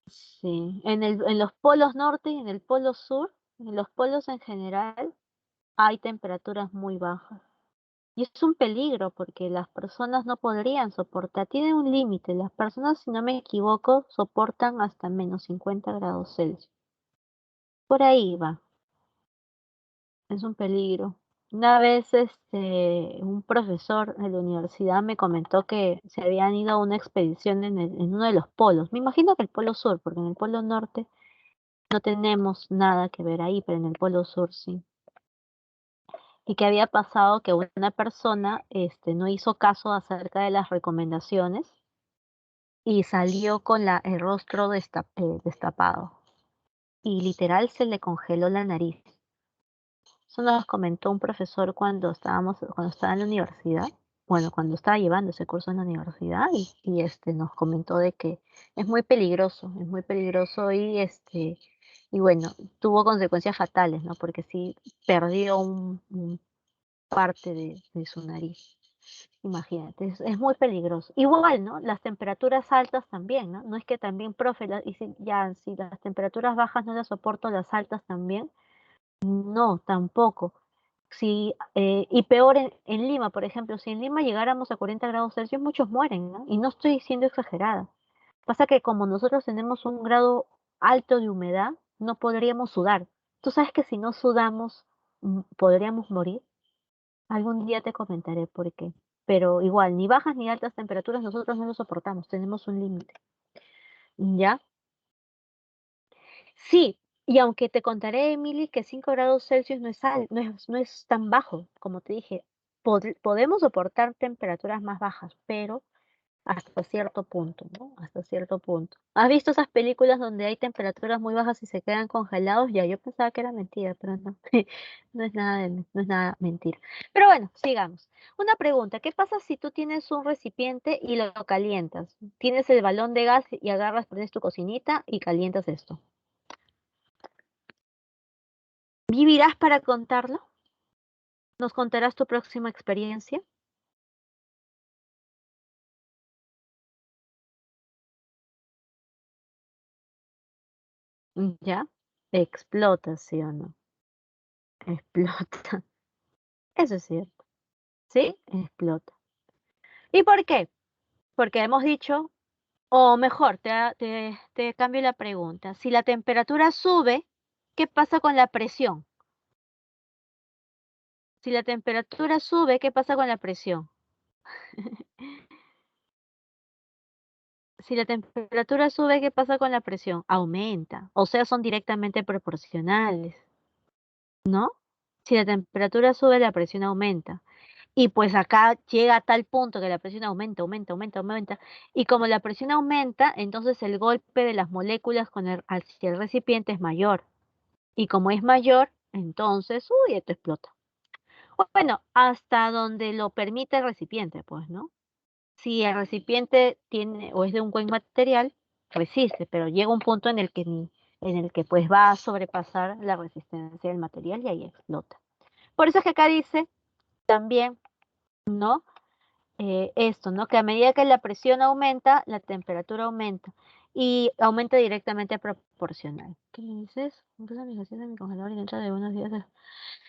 Sí, en los polos norte y en el polo sur, en los polos en general, hay temperaturas muy bajas. Y es un peligro porque las personas no podrían soportar, tiene un límite. Las personas, si no me equivoco, soportan hasta menos 50 grados Celsius. Por ahí va, es un peligro. Una vez un profesor de la universidad me comentó que se habían ido a una expedición en uno de los polos. Me imagino que el polo sur, porque en el polo norte no tenemos nada que ver ahí, pero en el polo sur sí. Y que había pasado que una persona no hizo caso acerca de las recomendaciones y salió con el rostro destapado. Y literal se le congeló la nariz. Eso nos comentó un profesor cuando estaba en la universidad. Bueno, cuando estaba llevando ese curso en la universidad y nos comentó de que es muy peligroso y bueno, tuvo consecuencias fatales, ¿no? Porque sí perdió un parte de su nariz. Imagínate, es muy peligroso. Igual, ¿no? Las temperaturas altas también, ¿no? No es que también, profe, y si las temperaturas bajas no las soporto, las altas también. No, tampoco. Y peor en Lima, por ejemplo, si en Lima llegáramos a 40 grados Celsius, muchos mueren, ¿no? Y no estoy siendo exagerada. Pasa que como nosotros tenemos un grado alto de humedad, no podríamos sudar. Tú sabes que si no sudamos, podríamos morir. Algún día te comentaré por qué. Pero igual, ni bajas ni altas temperaturas nosotros no lo soportamos, tenemos un límite. ¿Ya? Sí, y aunque te contaré, Emily, que 5 grados Celsius no es tan bajo, como te dije, podemos soportar temperaturas más bajas, pero hasta cierto punto, ¿no? Hasta cierto punto. ¿Has visto esas películas donde hay temperaturas muy bajas y se quedan congelados? Ya, yo pensaba que era mentira, pero no, no es nada mentira. Pero bueno, sigamos. Una pregunta, ¿qué pasa si tú tienes un recipiente y lo calientas? Tienes el balón de gas y agarras, pones tu cocinita y calientas esto. ¿Vivirás para contarlo? ¿Nos contarás tu próxima experiencia? ¿Ya? Explota, ¿sí o no? Explota. Eso es cierto. ¿Sí? Explota. ¿Y por qué? Porque hemos dicho, o mejor, te cambio la pregunta. Si la temperatura sube, ¿qué pasa con la presión? Si la temperatura sube, ¿qué pasa con la presión? Si la temperatura sube, ¿qué pasa con la presión? Aumenta. O sea, son directamente proporcionales, ¿no? Si la temperatura sube, la presión aumenta. Y pues acá llega a tal punto que la presión aumenta, aumenta, aumenta, aumenta. Y como la presión aumenta, entonces el golpe de las moléculas hacia el recipiente es mayor. Y como es mayor, entonces, uy, esto explota. Bueno, hasta donde lo permite el recipiente, pues, ¿no? Si el recipiente tiene o es de un buen material, resiste, pero llega un punto en el que pues va a sobrepasar la resistencia del material y ahí explota. Por eso es que acá dice también, ¿no? Esto, ¿no? Que a medida que la presión aumenta, la temperatura aumenta y aumenta directamente proporcional. ¿Qué me dices? Incluso mi gestión en mi congelador y dentro de unos días.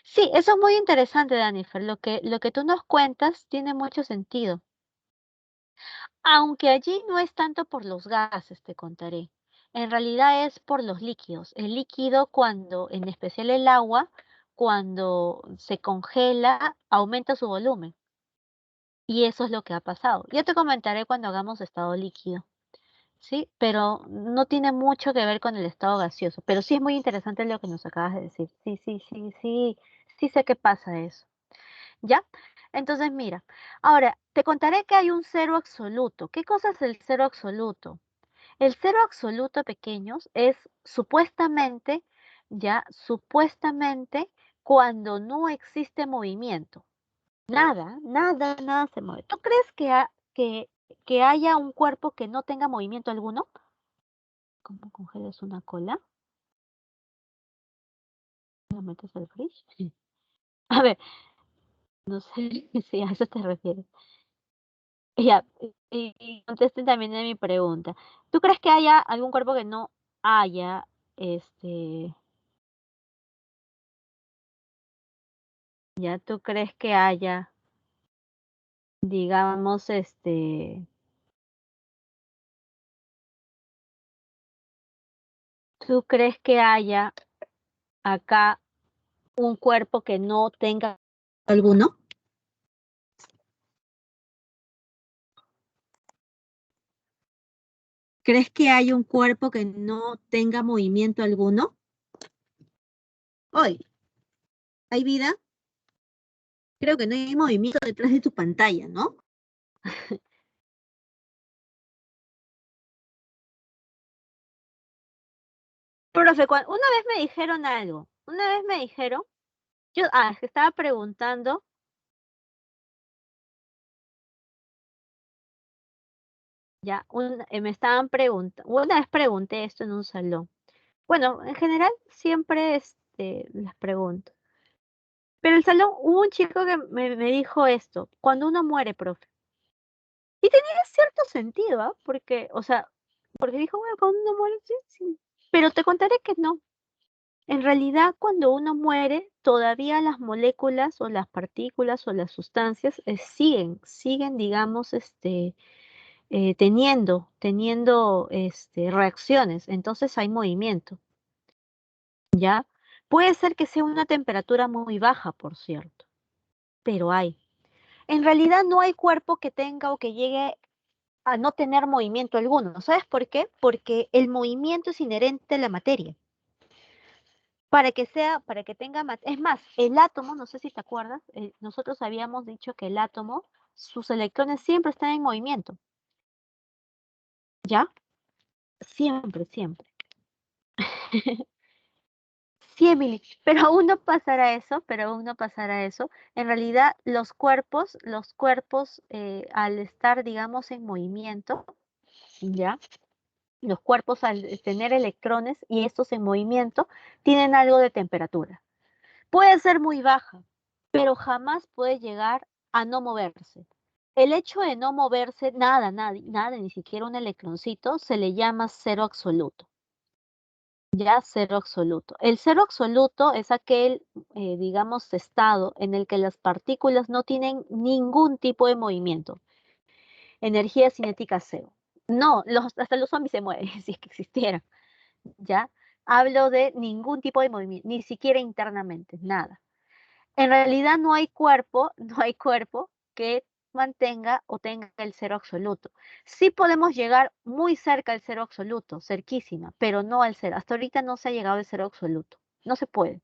Sí, eso es muy interesante, Danifer. Lo que tú nos cuentas tiene mucho sentido. Aunque allí no es tanto por los gases, te contaré. En realidad es por los líquidos. El líquido cuando, en especial el agua, cuando se congela, aumenta su volumen. Y eso es lo que ha pasado. Ya te comentaré cuando hagamos estado líquido, ¿sí? Pero no tiene mucho que ver con el estado gaseoso. Pero sí es muy interesante lo que nos acabas de decir. Sí, sí, sí, sí, sí sé qué pasa eso. ¿Ya? Entonces, mira, ahora te contaré que hay un cero absoluto. ¿Qué cosa es el cero absoluto? El cero absoluto, pequeños, es supuestamente, ya, supuestamente cuando no existe movimiento. Nada, nada, nada se mueve. ¿Tú crees que haya un cuerpo que no tenga movimiento alguno? ¿Cómo congelas una cola? ¿La metes al fridge? Sí. A ver, no sé si a eso te refieres. Ya, y contesten también a mi pregunta. ¿Tú crees que haya algún cuerpo que no haya, este, tú crees que haya, digamos, tú crees que haya acá un cuerpo que no tenga alguno? ¿Crees que hay un cuerpo que no tenga movimiento alguno? Hoy, ¿hay vida? Creo que no hay movimiento detrás de tu pantalla, ¿no? Profe, una vez me dijeron algo, una vez me dijeron, es que estaba preguntando, me estaban preguntando, una vez pregunté esto en un salón. Bueno, en general siempre les pregunto. Pero el salón hubo un chico que me dijo esto, cuando uno muere, profe. Y tenía cierto sentido, ¿ah? Porque, o sea, porque dijo, bueno, cuando uno muere, sí, sí. Pero te contaré que no. En realidad, cuando uno muere, todavía las moléculas o las partículas o las sustancias siguen, digamos, teniendo reacciones. Entonces hay movimiento, ¿ya? Puede ser que sea una temperatura muy baja, por cierto, pero hay. En realidad no hay cuerpo que tenga o que llegue a no tener movimiento alguno. ¿Sabes por qué? Porque el movimiento es inherente a la materia. Para que tenga es más, el átomo, no sé si te acuerdas, nosotros habíamos dicho que el átomo, sus electrones siempre están en movimiento, ¿ya? Siempre, siempre. Sí, Emily, pero aún no pasará eso, pero aún no pasará eso. En realidad, los cuerpos, al estar, digamos, en movimiento, ¿ya? Los cuerpos al tener electrones y estos en movimiento tienen algo de temperatura. Puede ser muy baja, pero jamás puede llegar a no moverse. El hecho de no moverse, nada, nada, nada, ni siquiera un electroncito, se le llama cero absoluto. Ya cero absoluto. El cero absoluto es aquel, digamos, estado en el que las partículas no tienen ningún tipo de movimiento. Energía cinética cero. No, hasta los zombies se mueven, si es que existieran. ¿Ya? Hablo de ningún tipo de movimiento, ni siquiera internamente, nada. En realidad no hay cuerpo, no hay cuerpo que mantenga o tenga el cero absoluto. Sí podemos llegar muy cerca al cero absoluto, cerquísima, pero no al cero. Hasta ahorita no se ha llegado al cero absoluto. No se puede.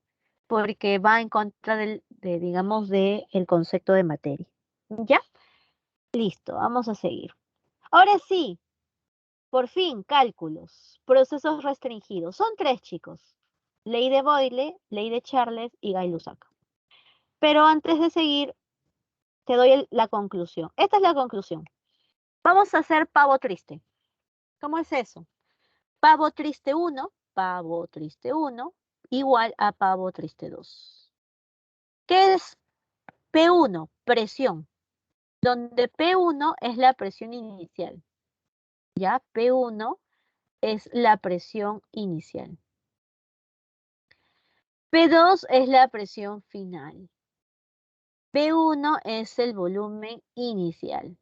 porque va en contra digamos, del concepto de materia. ¿Ya? Listo, vamos a seguir. Ahora sí, por fin, cálculos, procesos restringidos. Son tres, chicos. Ley de Boyle, ley de Charles y Gay-Lussac. Pero antes de seguir, te doy la conclusión. Esta es la conclusión. Vamos a hacer pavo triste. ¿Cómo es eso? Pavo triste uno, igual a pavo triste 2. ¿Qué es P1? Presión, donde P1 es la presión inicial. Ya, P1 es la presión inicial. P2 es la presión final. P1 es el volumen inicial.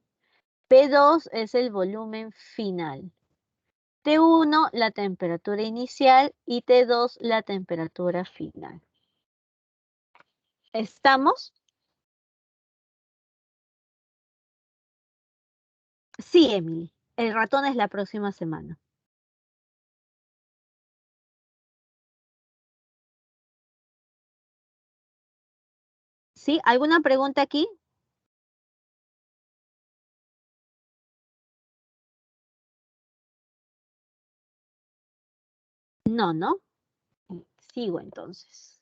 P2 es el volumen final. T1 la temperatura inicial y T2 la temperatura final. ¿Estamos? Sí, Emily. El ratón es la próxima semana. ¿Sí? ¿Alguna pregunta aquí? No, ¿no? Sigo entonces.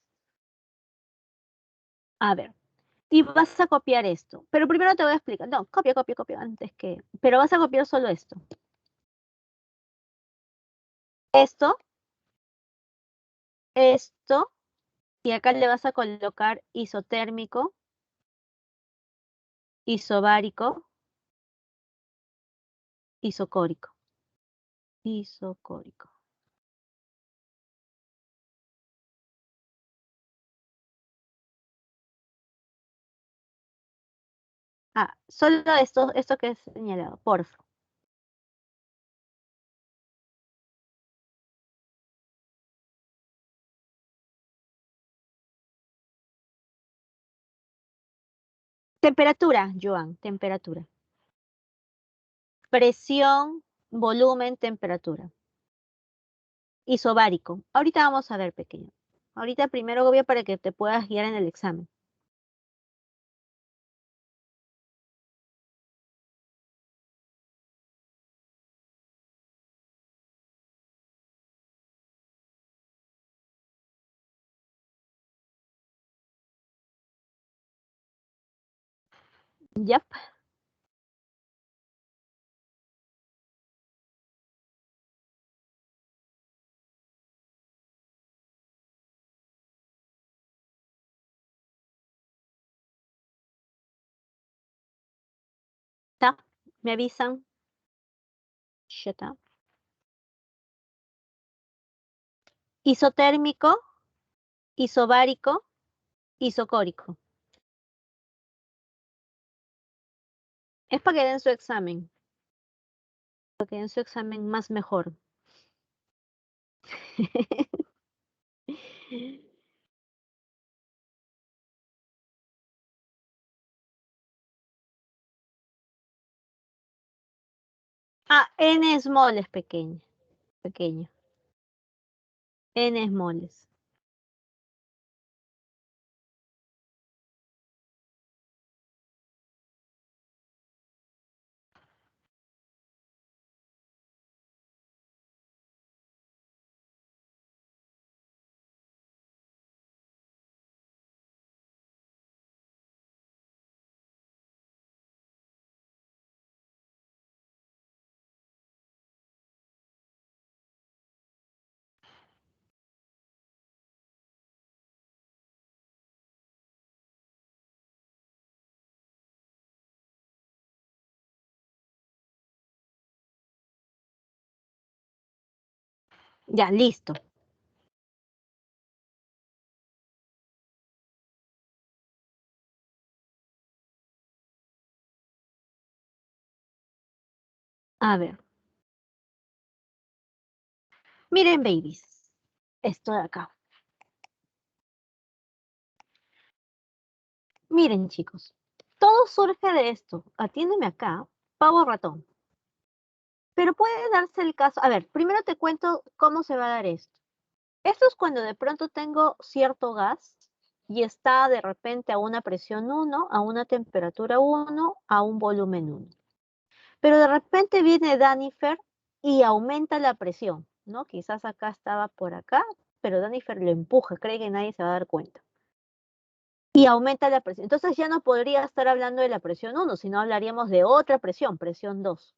A ver. Y vas a copiar esto. Pero primero te voy a explicar. No, copia antes que. Pero vas a copiar solo esto. Esto, esto. Y acá le vas a colocar isotérmico, isobárico, isocórico. Isocórico. Ah, solo esto que es señalado, porfa. Temperatura, Joan, temperatura. Presión, volumen, temperatura. Isobárico. Ahorita vamos a ver, pequeño. Ahorita primero obvio para que te puedas guiar en el examen. Yep. ¿Está? ¿Me avisan? Ya está. Isotérmico, isobárico, isocórico. Es para que den su examen. Para que den su examen más mejor. Ah, N small es pequeño. Pequeño. N smalls. Ya, listo. A ver. Miren, babies. Esto de acá. Miren, chicos. Todo surge de esto. Atiéndeme acá. Pavo ratón. Pero puede darse el caso. A ver, primero te cuento cómo se va a dar esto. Esto es cuando de pronto tengo cierto gas y está de repente a una presión 1, a una temperatura 1, a un volumen 1. Pero de repente viene Danifer y aumenta la presión, ¿no? Quizás acá estaba por acá, pero Danifer lo empuja, cree que nadie se va a dar cuenta. Y aumenta la presión. Entonces ya no podría estar hablando de la presión 1, sino hablaríamos de otra presión 2.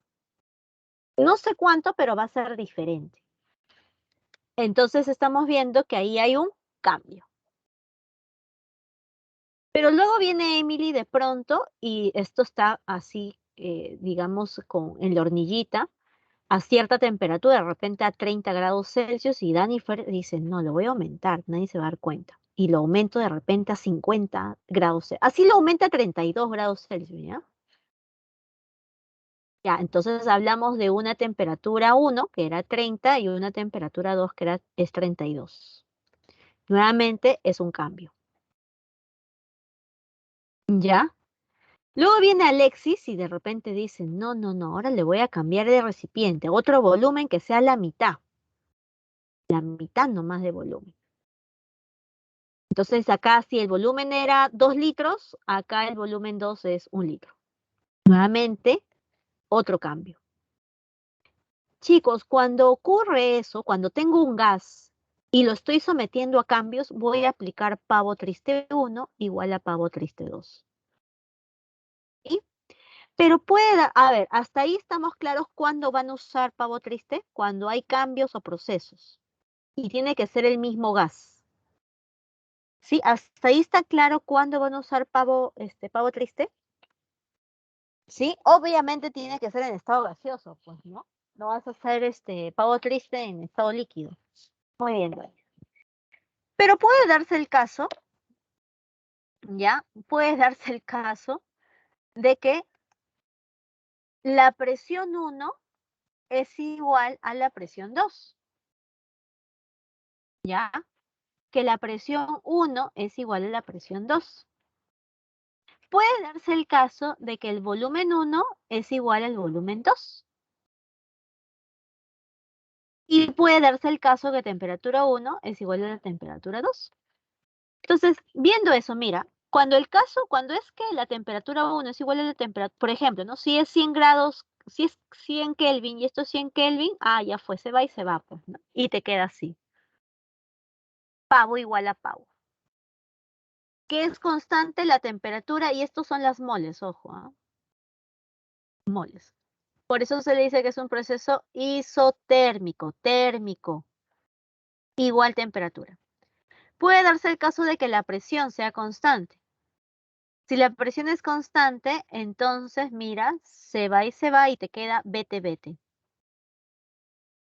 No sé cuánto, pero va a ser diferente. Entonces estamos viendo que ahí hay un cambio. Pero luego viene Emily de pronto y esto está así, digamos, en la hornillita, a cierta temperatura, de repente a 30 grados Celsius, y Danifer dice, no, lo voy a aumentar, nadie se va a dar cuenta. Y lo aumento de repente a 50 grados Celsius. Así lo aumenta a 32 grados Celsius, ¿ya? Ya, entonces hablamos de una temperatura 1, que era 30, y una temperatura 2, es 32. Nuevamente es un cambio. ¿Ya? Luego viene Alexis y de repente dice, no, no, no, ahora le voy a cambiar de recipiente, otro volumen que sea la mitad nomás de volumen. Entonces acá si el volumen era 2 litros, acá el volumen 2 es 1 litro. Nuevamente, otro cambio. Chicos, cuando ocurre eso, cuando tengo un gas y lo estoy sometiendo a cambios, voy a aplicar pavo triste 1 igual a pavo triste 2. ¿Sí? Pero a ver, hasta ahí estamos claros cuándo van a usar pavo triste, cuando hay cambios o procesos. Y tiene que ser el mismo gas. ¿Sí? Hasta ahí está claro cuándo van a usar pavo triste. Sí, obviamente tiene que ser en estado gaseoso, pues, ¿no? No vas a hacer pavo triste en estado líquido. Muy bien, Dueña. Pero puede darse el caso, ¿ya? Puede darse el caso de que la presión 1 es igual a la presión 2, ¿ya? Que la presión 1 es igual a la presión 2. Puede darse el caso de que el volumen 1 es igual al volumen 2. Y puede darse el caso que temperatura 1 es igual a la temperatura 2. Entonces, viendo eso, mira, cuando es que la temperatura 1 es igual a la temperatura, por ejemplo, ¿no? Si es 100 grados, si es 100 Kelvin y esto es 100 Kelvin, ya fue, se va y se va, pues, ¿no? Y te queda así. Pavo igual a pavo. ¿Qué es constante? La temperatura, y estos son las moles, ojo, moles. Por eso se le dice que es un proceso isotérmico, térmico, igual temperatura. Puede darse el caso de que la presión sea constante. Si la presión es constante, entonces mira, se va y te queda vete, vete.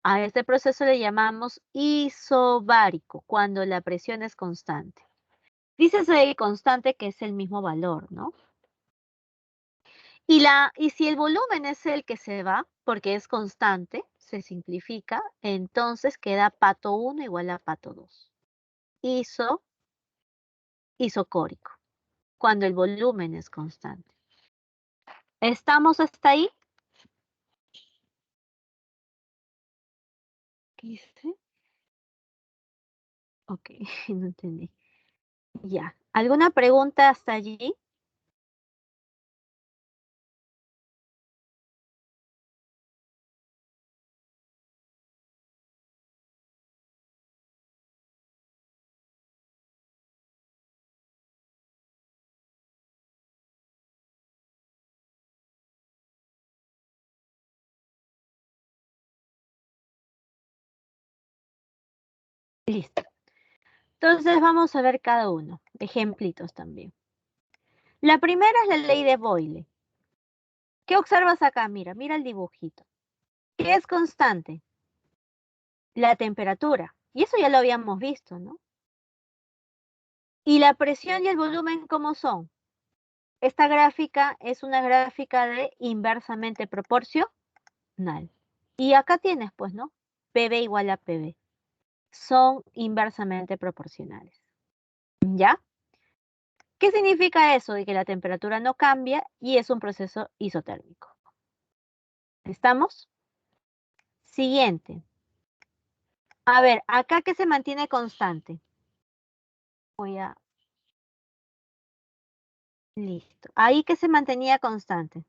A este proceso le llamamos isobárico, cuando la presión es constante. Dícese constante que es el mismo valor, ¿no? Y si el volumen es el que se va, porque es constante, se simplifica, entonces queda pato 1 igual a pato 2. Isocórico, cuando el volumen es constante. ¿Estamos hasta ahí? ¿Qué dice? Ok, no entendí. Ya. ¿Alguna pregunta hasta allí? Listo. Entonces vamos a ver cada uno. Ejemplitos también. La primera es la ley de Boyle. ¿Qué observas acá? Mira, mira el dibujito. ¿Qué es constante? La temperatura. Y eso ya lo habíamos visto, ¿no? ¿Y la presión y el volumen cómo son? Esta gráfica es una gráfica de inversamente proporcional. Y acá tienes, pues, ¿no? PV igual a PV. Son inversamente proporcionales. ¿Ya? ¿Qué significa eso? De que la temperatura no cambia y es un proceso isotérmico. ¿Estamos? Siguiente. A ver, acá que se mantiene constante. Voy a, listo. Ahí que se mantenía constante.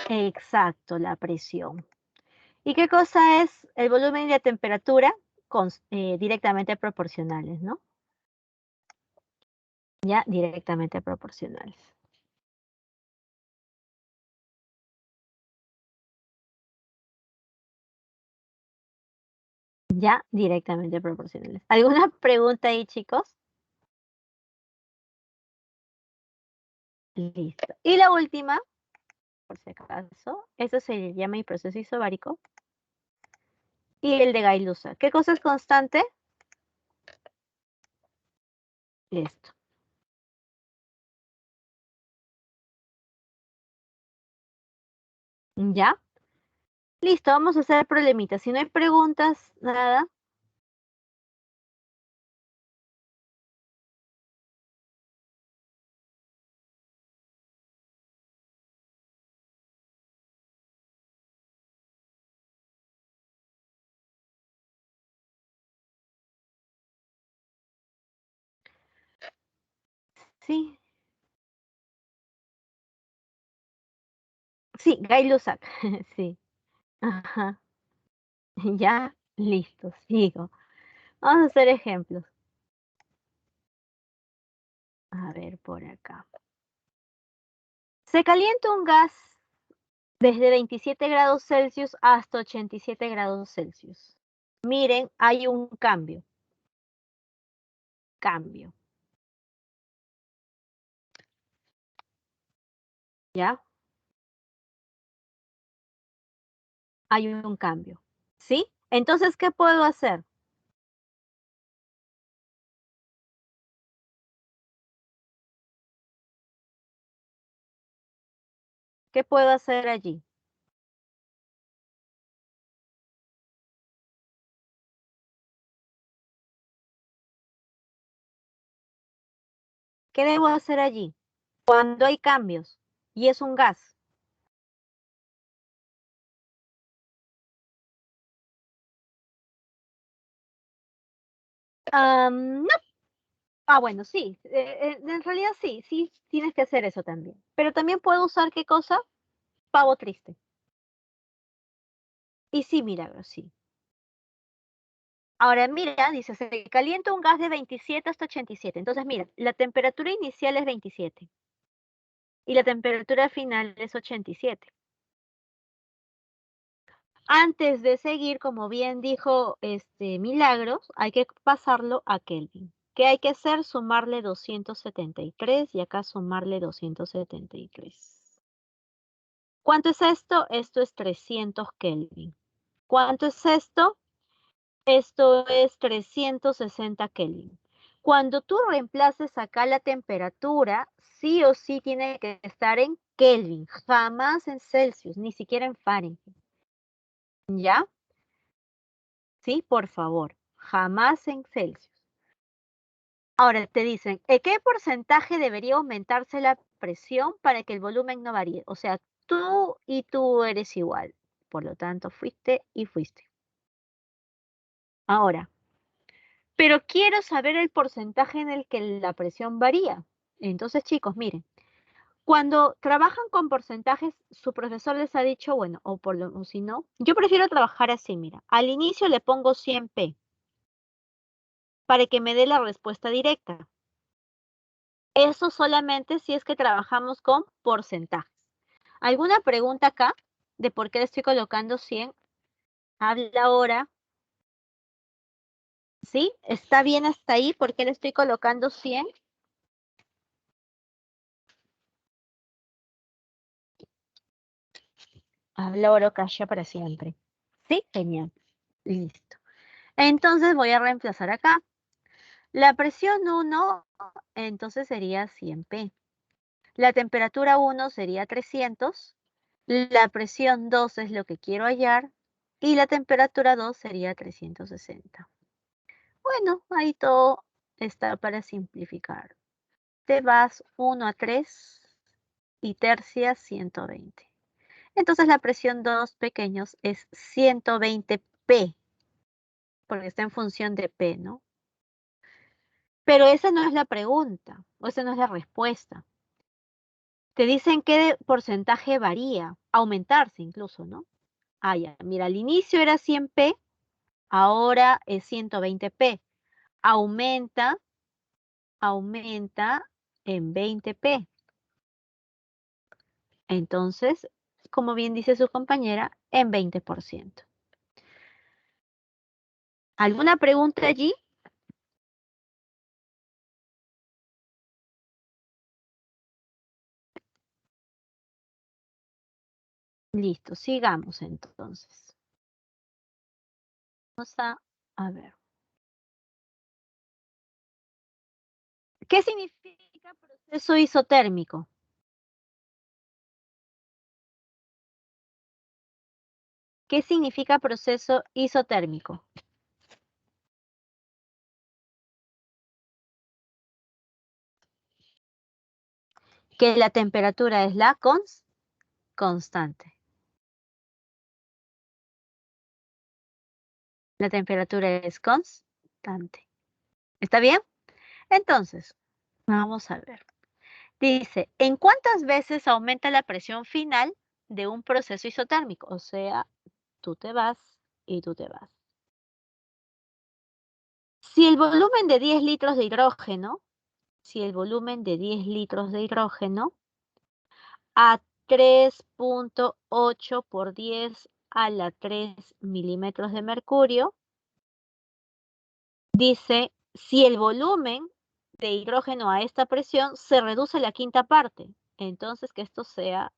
Exacto, la presión. ¿Y qué cosa es el volumen y la temperatura? Directamente proporcionales, ¿no? Ya directamente proporcionales. Ya directamente proporcionales. ¿Alguna pregunta ahí, chicos? Listo. Y la última, por si acaso, eso se llama el proceso isobárico y el de Gay-Lussac. ¿Qué cosa es constante? Esto. ¿Ya? Listo, vamos a hacer problemitas. Si no hay preguntas, nada, sí, sí, Gay-Lussac, sí. Ajá, ya, listo, sigo. Vamos a hacer ejemplos. A ver, por acá. Se calienta un gas desde 27 grados Celsius hasta 87 grados Celsius. Miren, hay un cambio, cambio, ¿ya? Hay un cambio, ¿sí? Entonces, ¿qué puedo hacer? ¿Qué puedo hacer allí? ¿Qué debo hacer allí? Cuando hay cambios y es un gas. No. Ah, bueno, sí. En realidad sí, sí tienes que hacer eso también. Pero también puedo usar ¿qué cosa? Pavo triste. Y sí, milagros, sí. Ahora mira, dice, se calienta un gas de 27 hasta 87. Entonces mira, la temperatura inicial es 27 y la temperatura final es 87. Antes de seguir, como bien dijo Milagros, hay que pasarlo a Kelvin. ¿Qué hay que hacer? Sumarle 273 y acá sumarle 273. ¿Cuánto es esto? Esto es 300 Kelvin. ¿Cuánto es esto? Esto es 360 Kelvin. Cuando tú reemplaces acá la temperatura, sí o sí tiene que estar en Kelvin, jamás en Celsius, ni siquiera en Fahrenheit. ¿Ya? Sí, por favor, jamás en Celsius. Ahora te dicen, ¿en qué porcentaje debería aumentarse la presión para que el volumen no varíe? O sea, tú y tú eres igual. Por lo tanto, fuiste y fuiste. Ahora, pero quiero saber el porcentaje en el que la presión varía. Entonces, chicos, miren, cuando trabajan con porcentajes, su profesor les ha dicho, bueno, o si no, yo prefiero trabajar así, mira, al inicio le pongo 100p para que me dé la respuesta directa. Eso solamente si es que trabajamos con porcentajes. ¿Alguna pregunta acá de por qué le estoy colocando 100? Habla ahora. ¿Sí? ¿Está bien hasta ahí? ¿Por qué le estoy colocando 100? Habla oro calla para siempre. Sí, genial. Listo. Entonces voy a reemplazar acá. La presión 1, entonces sería 100 P. La temperatura 1 sería 300. La presión 2 es lo que quiero hallar. Y la temperatura 2 sería 360. Bueno, ahí todo está para simplificar. Te vas 1 a 3 y tercias 120. Entonces la presión 2 pequeños es 120 P, porque está en función de P, ¿no? Pero esa no es la pregunta, o esa no es la respuesta. Te dicen qué porcentaje varía, aumentarse incluso, ¿no? Ah, ya, mira, al inicio era 100 P, ahora es 120 P. Aumenta, aumenta en 20 P. Entonces, como bien dice su compañera, en 20%. ¿Alguna pregunta allí? Listo, sigamos entonces. Vamos a ver. ¿Qué significa proceso isotérmico? ¿Qué significa proceso isotérmico? Que la temperatura es la constante. La temperatura es constante. ¿Está bien? Entonces, vamos a ver. Dice, ¿en cuántas veces aumenta la presión final de un proceso isotérmico? O sea, tú te vas y tú te vas. Si el volumen de 10 litros de hidrógeno, si el volumen de 10 litros de hidrógeno a 3.8 por 10 a la 3 milímetros de mercurio, dice, si el volumen de hidrógeno a esta presión se reduce a la quinta parte, entonces que esto sea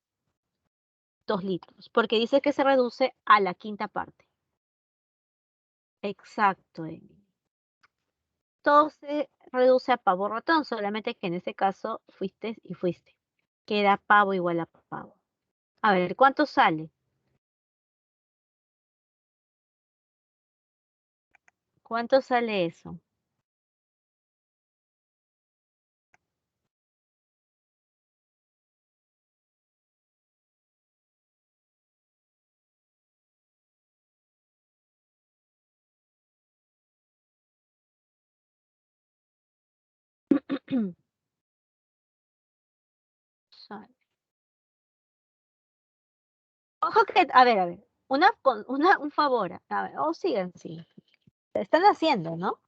2 litros, porque dice que se reduce a la quinta parte. Exacto, Emily. Todo se reduce a pavo ratón, solamente que en ese caso fuiste y fuiste. Queda pavo igual a pavo. A ver, ¿cuánto sale? ¿Cuánto sale eso? Sale. Ojo que, a ver, un favor, a ver, o sigan, sí. Lo están haciendo, ¿no?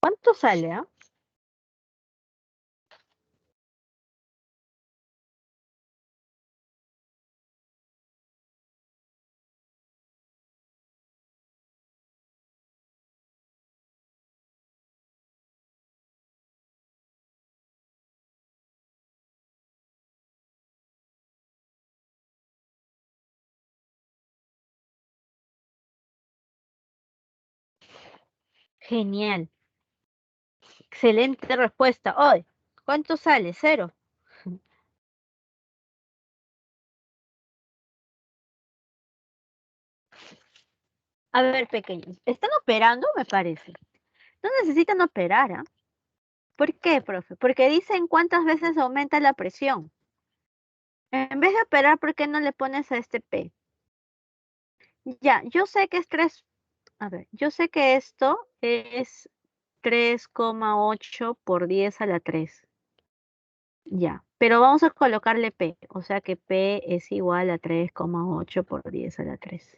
¿Cuánto sale, ah? Genial. Excelente respuesta. Hoy, ¿cuánto sale? Cero. A ver, pequeños, están operando, me parece. No necesitan operar, ¿ah? ¿Por qué, profe? Porque dicen cuántas veces aumenta la presión. En vez de operar, ¿por qué no le pones a este P? Ya, yo sé que es 3. A ver, yo sé que esto es 3,8 por 10 a la 3. Ya, pero vamos a colocarle P, o sea que P es igual a 3,8 por 10 a la 3.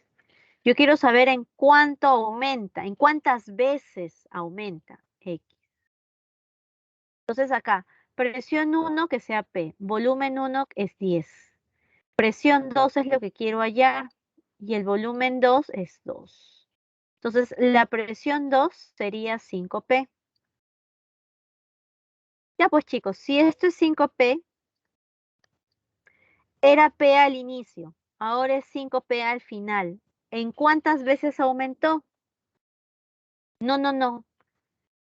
Yo quiero saber en cuánto aumenta, en cuántas veces aumenta X. Entonces acá, Presión 1 que sea P. Volumen 1 es 10. Presión 2 es lo que quiero hallar. Y el volumen 2 es 2. Entonces, la presión 2 sería 5P. Ya pues chicos, si esto es 5P, era P al inicio. Ahora es 5P al final. ¿En cuántas veces aumentó? No, no, no.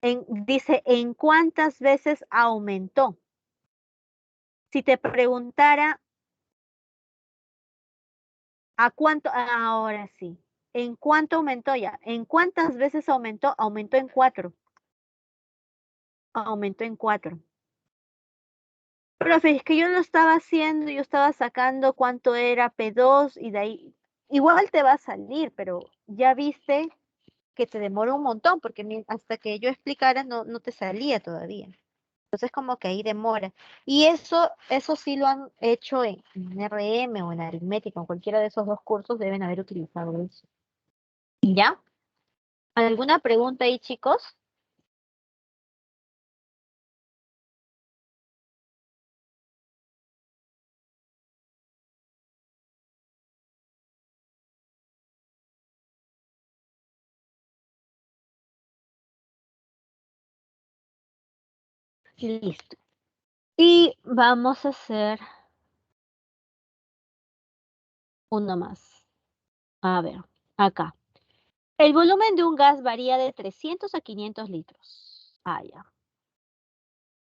Dice, ¿en cuántas veces aumentó? Si te preguntara, ¿a cuánto? Ahora sí. ¿En cuánto aumentó ya? ¿En cuántas veces aumentó? Aumentó en 4. Aumentó en 4. Profe, es que yo lo estaba haciendo, yo estaba sacando cuánto era P2 y de ahí, igual te va a salir, pero ya viste que te demora un montón, porque hasta que yo explicara no te salía todavía. Entonces como que ahí demora. Y eso sí lo han hecho en RM o en aritmética, en cualquiera de esos dos cursos deben haber utilizado eso. ¿Ya? ¿Alguna pregunta ahí, chicos? Listo. Y vamos a hacer uno más. A ver, acá. El volumen de un gas varía de 300 a 500 litros. Ah, ya.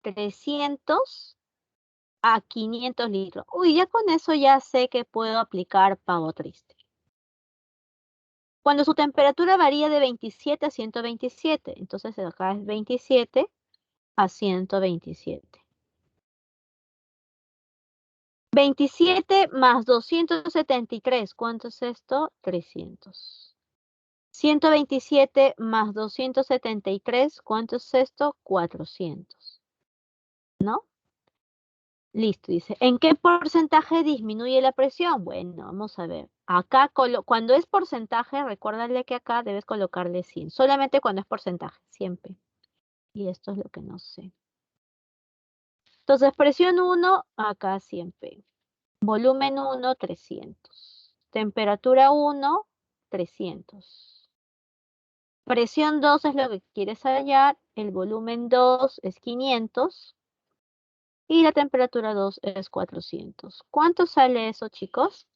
300 a 500 litros. Uy, ya con eso ya sé que puedo aplicar pavo triste. Cuando su temperatura varía de 27 a 127, entonces acá es 27 a 127. 27 más 273, ¿cuánto es esto? 300. 127 más 273, ¿cuánto es esto? 400. ¿No? Listo, dice, ¿en qué porcentaje disminuye la presión? Bueno, vamos a ver. Acá, cuando es porcentaje, recuérdale que acá debes colocarle 100. Solamente cuando es porcentaje, siempre. Y esto es lo que no sé. Entonces, presión 1, acá siempre. Volumen 1, 300. Temperatura 1, 300. Presión 2 es lo que quieres hallar. El volumen 2 es 500. Y la temperatura 2 es 400. ¿Cuánto sale eso, chicos?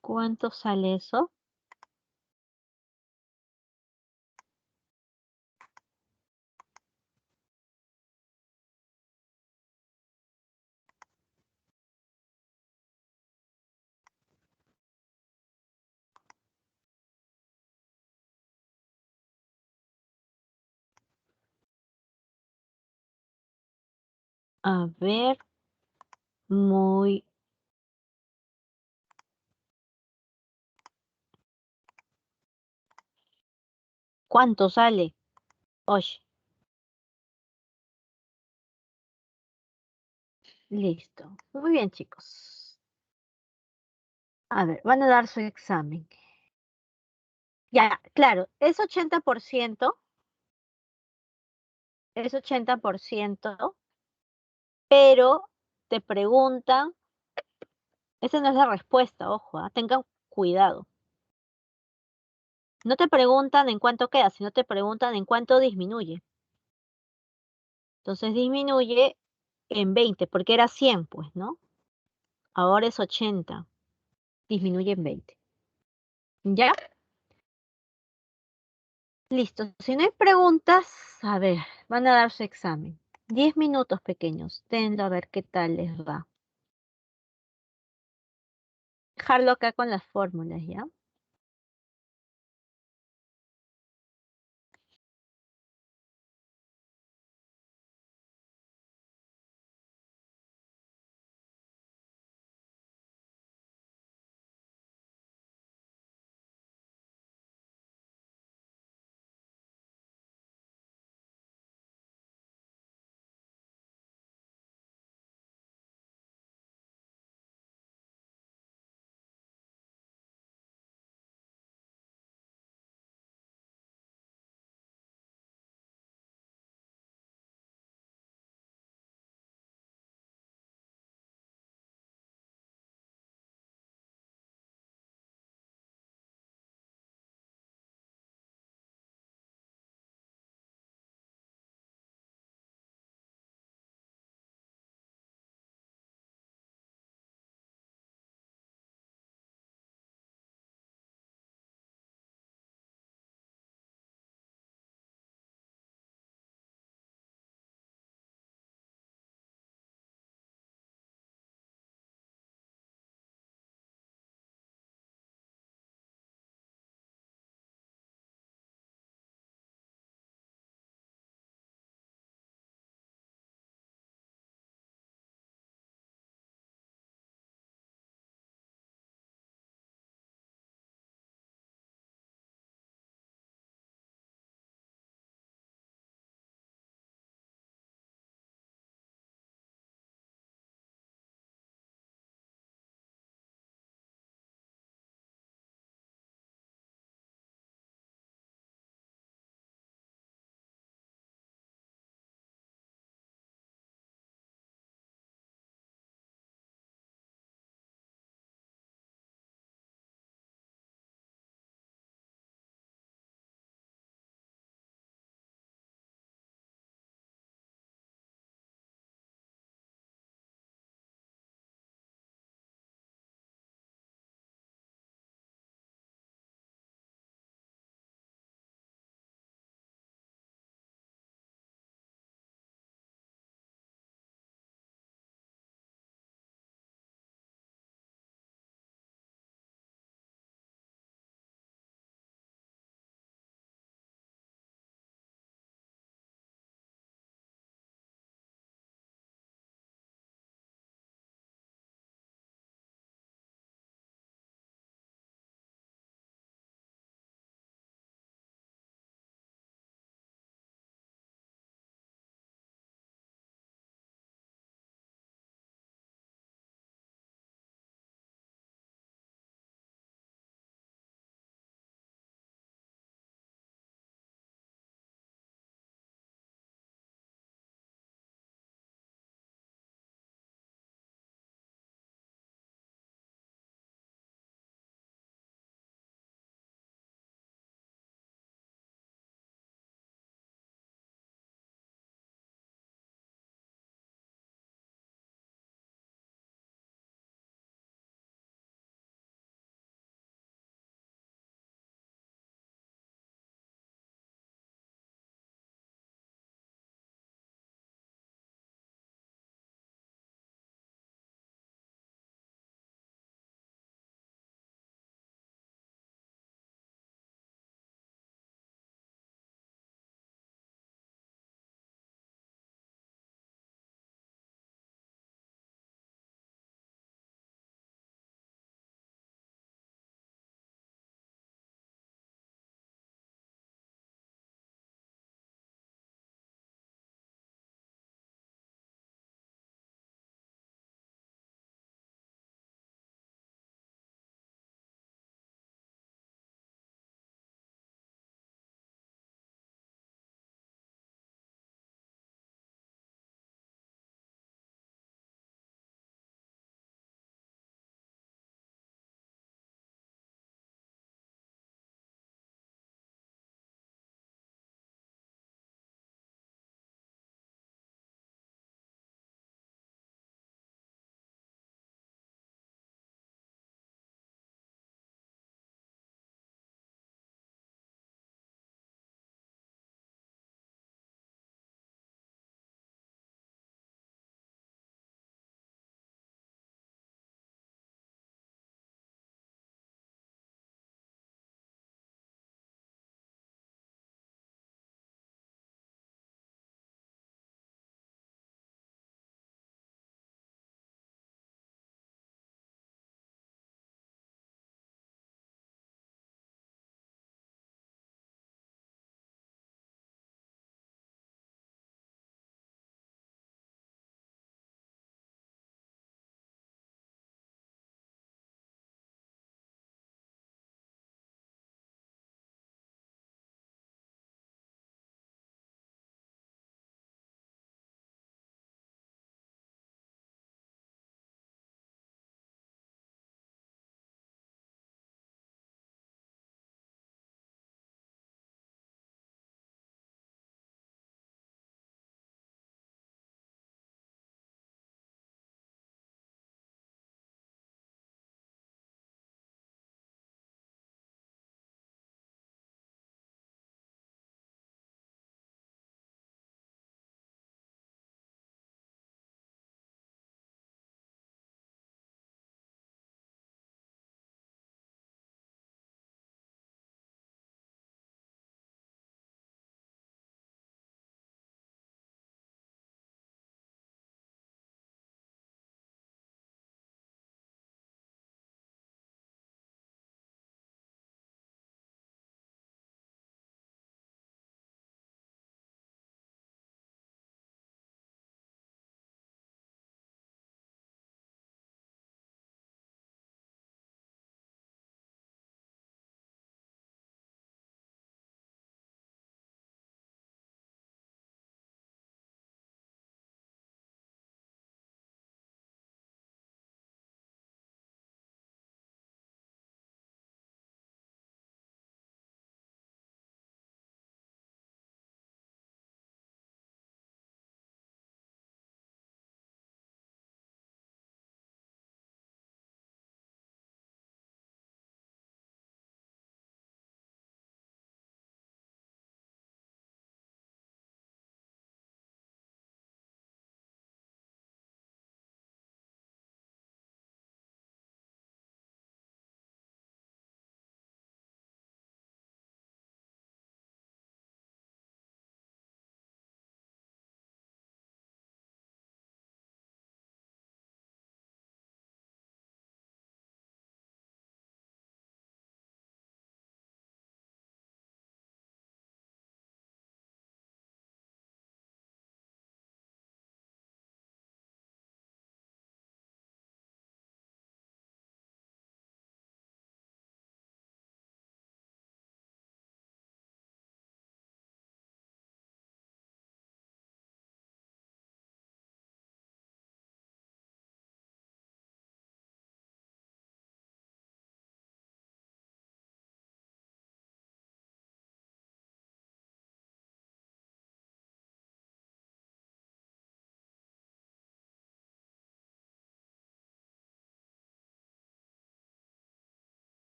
¿Cuánto sale eso? A ver, muy... ¿Cuánto sale? Oye, listo. Muy bien, chicos. A ver, van a dar su examen. Ya, claro, es 80%, pero te preguntan, esa no es la respuesta, ojo, tengan cuidado. No te preguntan en cuánto queda, sino te preguntan en cuánto disminuye. Entonces disminuye en 20, porque era 100, pues, ¿no? Ahora es 80, disminuye en 20. ¿Ya? Listo. Si no hay preguntas, a ver, van a dar su examen. 10 minutos pequeños. Tenlo a ver qué tal les va. Dejarlo acá con las fórmulas, ¿ya?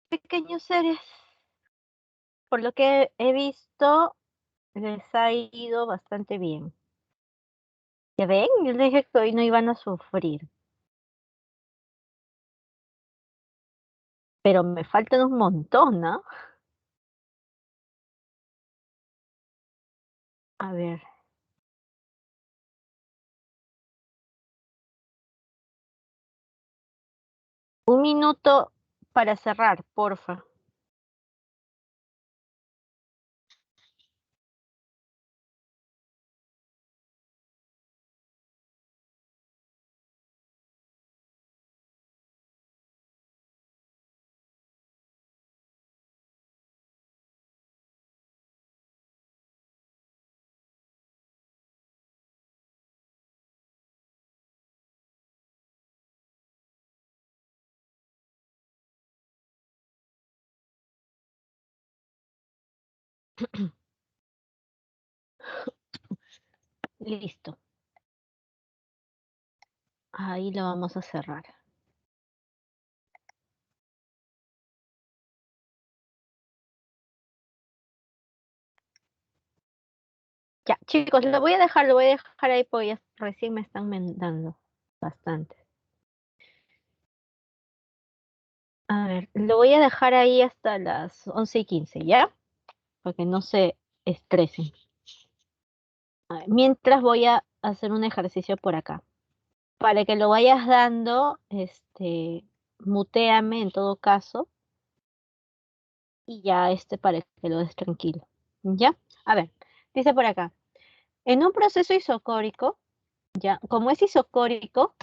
Pequeños seres, por lo que he visto, les ha ido bastante bien. ¿Ya ven? Yo les dije que hoy no iban a sufrir, pero me faltan un montón, ¿no? A ver, 1 minuto para cerrar, porfa. Listo. Ahí lo vamos a cerrar. Ya, chicos, lo voy a dejar ahí porque ya recién me están mandando bastante. A ver, lo voy a dejar ahí hasta las 11:15, ¿ya? Para que no se estresen. A ver, mientras voy a hacer un ejercicio por acá. Para que lo vayas dando, mutéame en todo caso y ya para que lo des tranquilo. ¿Ya? A ver, dice por acá. En un proceso isocórico, ya, como es isocórico,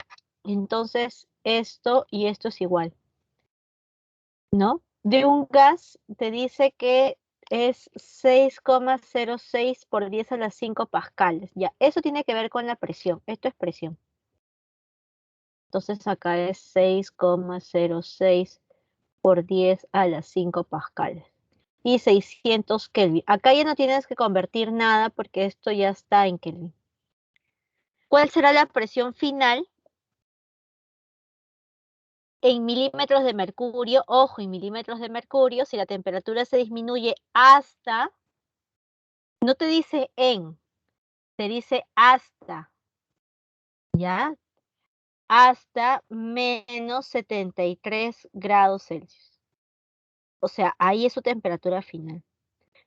entonces esto y esto es igual, ¿no? De un gas te dice que es 6,06 por 10 a la 5 pascales. Ya, eso tiene que ver con la presión. Esto es presión. Entonces acá es 6,06 por 10 a la 5 pascales. Y 600 Kelvin. Acá ya no tienes que convertir nada porque esto ya está en Kelvin. ¿Cuál será la presión final en milímetros de mercurio? Ojo, en milímetros de mercurio, si la temperatura se disminuye hasta, no te dice en, te dice hasta, ¿ya? Hasta -73 grados Celsius. O sea, ahí es su temperatura final.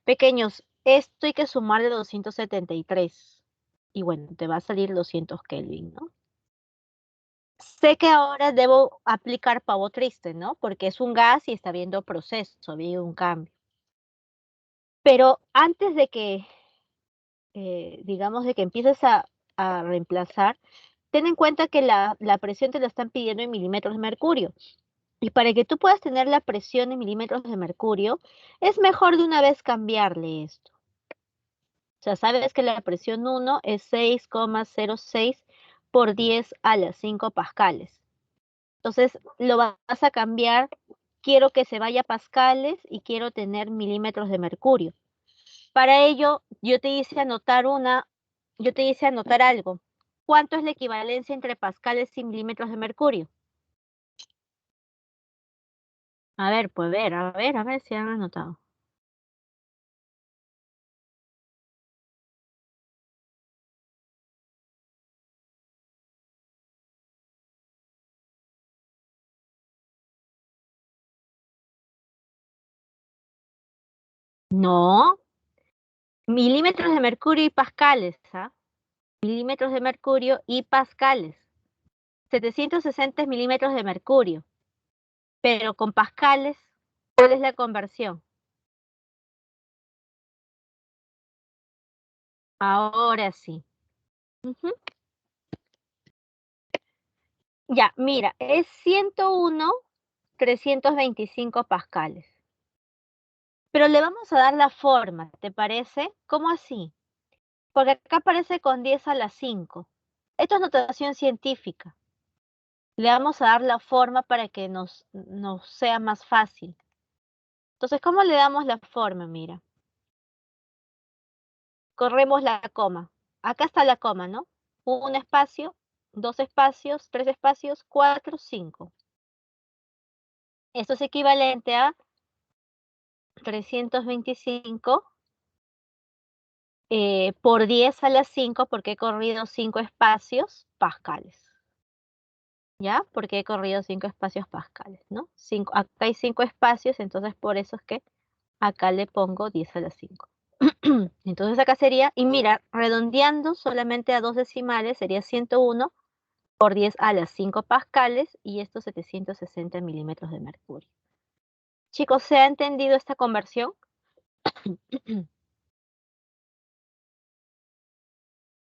Pequeños, esto hay que sumarle 273. Y bueno, te va a salir 200 Kelvin, ¿no? Sé que ahora debo aplicar pavo triste, ¿no? Porque es un gas y está viendo proceso, viendo un cambio. Pero antes de que, digamos, de que empieces a reemplazar, ten en cuenta que la presión te la están pidiendo en milímetros de mercurio. Y para que tú puedas tener la presión en milímetros de mercurio, es mejor de una vez cambiarle esto. O sea, sabes que la presión 1 es 6,06 por 10 a la 5 pascales. Entonces lo vas a cambiar, quiero que se vaya a pascales y quiero tener milímetros de mercurio. Para ello, yo te hice anotar algo. ¿Cuánto es la equivalencia entre pascales y milímetros de mercurio? A ver, pues a ver si han anotado. No, milímetros de mercurio y pascales, ¿ah? Milímetros de mercurio y pascales. 760 milímetros de mercurio, pero con pascales, ¿cuál es la conversión? Ahora sí. Ujú. Ya, mira, es 101,325 pascales. Pero le vamos a dar la forma, ¿te parece? ¿Cómo así? Porque acá aparece con 10 a la 5. Esto es notación científica. Le vamos a dar la forma para que nos sea más fácil. Entonces, ¿cómo le damos la forma? Mira, corremos la coma. Acá está la coma, ¿no? Un espacio, dos espacios, tres espacios, cuatro, cinco. Esto es equivalente a 325 por 10 a la 5, porque he corrido 5 espacios pascales. ¿Ya? Porque he corrido 5 espacios pascales, ¿no? Acá hay 5 espacios, entonces por eso es que acá le pongo 10 a la 5. Entonces acá sería, y mira, redondeando solamente a 2 decimales, sería 101 por 10 a las 5 pascales, y estos 760 milímetros de mercurio. Chicos, ¿se ha entendido esta conversión?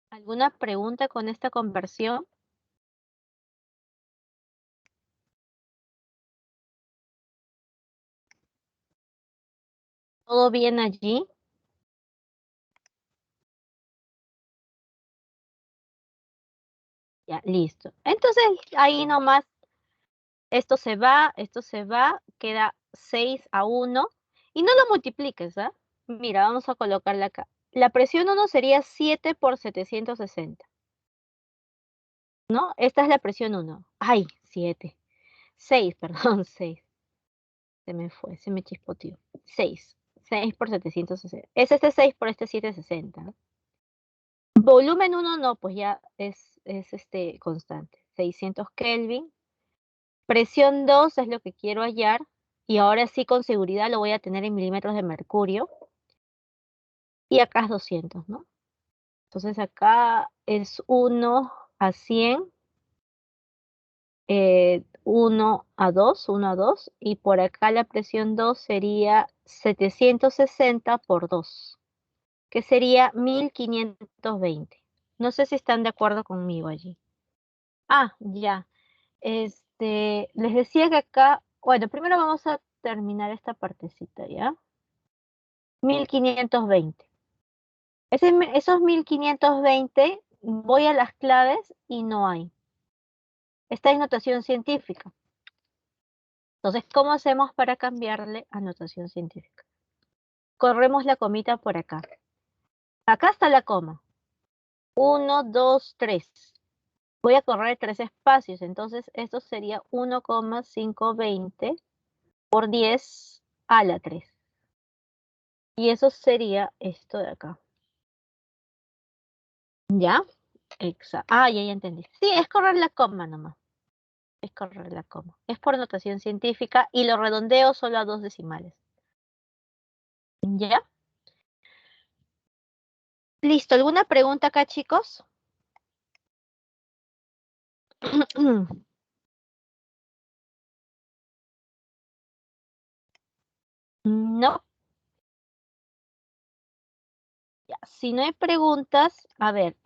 ¿Alguna pregunta con esta conversión? ¿Todo bien allí? Ya, listo. Entonces, ahí nomás, esto se va, queda 6-1, y no lo multipliques, ¿ah? Mira, vamos a colocarla acá. La presión 1 sería 7 por 760, ¿no? Esta es la presión 1. Ay, 7. 6, perdón, 6. Se me fue, se me chispoteó. 6. 6 por 760. Es este 6 por este 760, ¿no? Volumen 1 no, pues ya es este constante. 600 Kelvin. Presión 2 es lo que quiero hallar. Y ahora sí, con seguridad lo voy a tener en milímetros de mercurio. Y acá es 200, ¿no? Entonces acá es 1 a 100. 1 a 2, 1 a 2. Y por acá la presión 2 sería 760 por 2, que sería 1520. No sé si están de acuerdo conmigo allí. Ah, ya. Les decía que acá, bueno, primero vamos a terminar esta partecita, ¿ya? 1520. Esos 1520, voy a las claves y no hay. Está en notación científica. Entonces, ¿cómo hacemos para cambiarle a notación científica? Corremos la comita por acá. Acá está la coma. 1, 2, 3. Voy a correr 3 espacios, entonces esto sería 1,520 por 10 a la 3. Y eso sería esto de acá. ¿Ya? Exacto. Ah, ya entendí. Sí, es correr la coma nomás. Es correr la coma. Es por notación científica y lo redondeo solo a 2 decimales. ¿Ya? Listo. ¿Alguna pregunta acá, chicos? No. Ya, si no hay preguntas, a ver,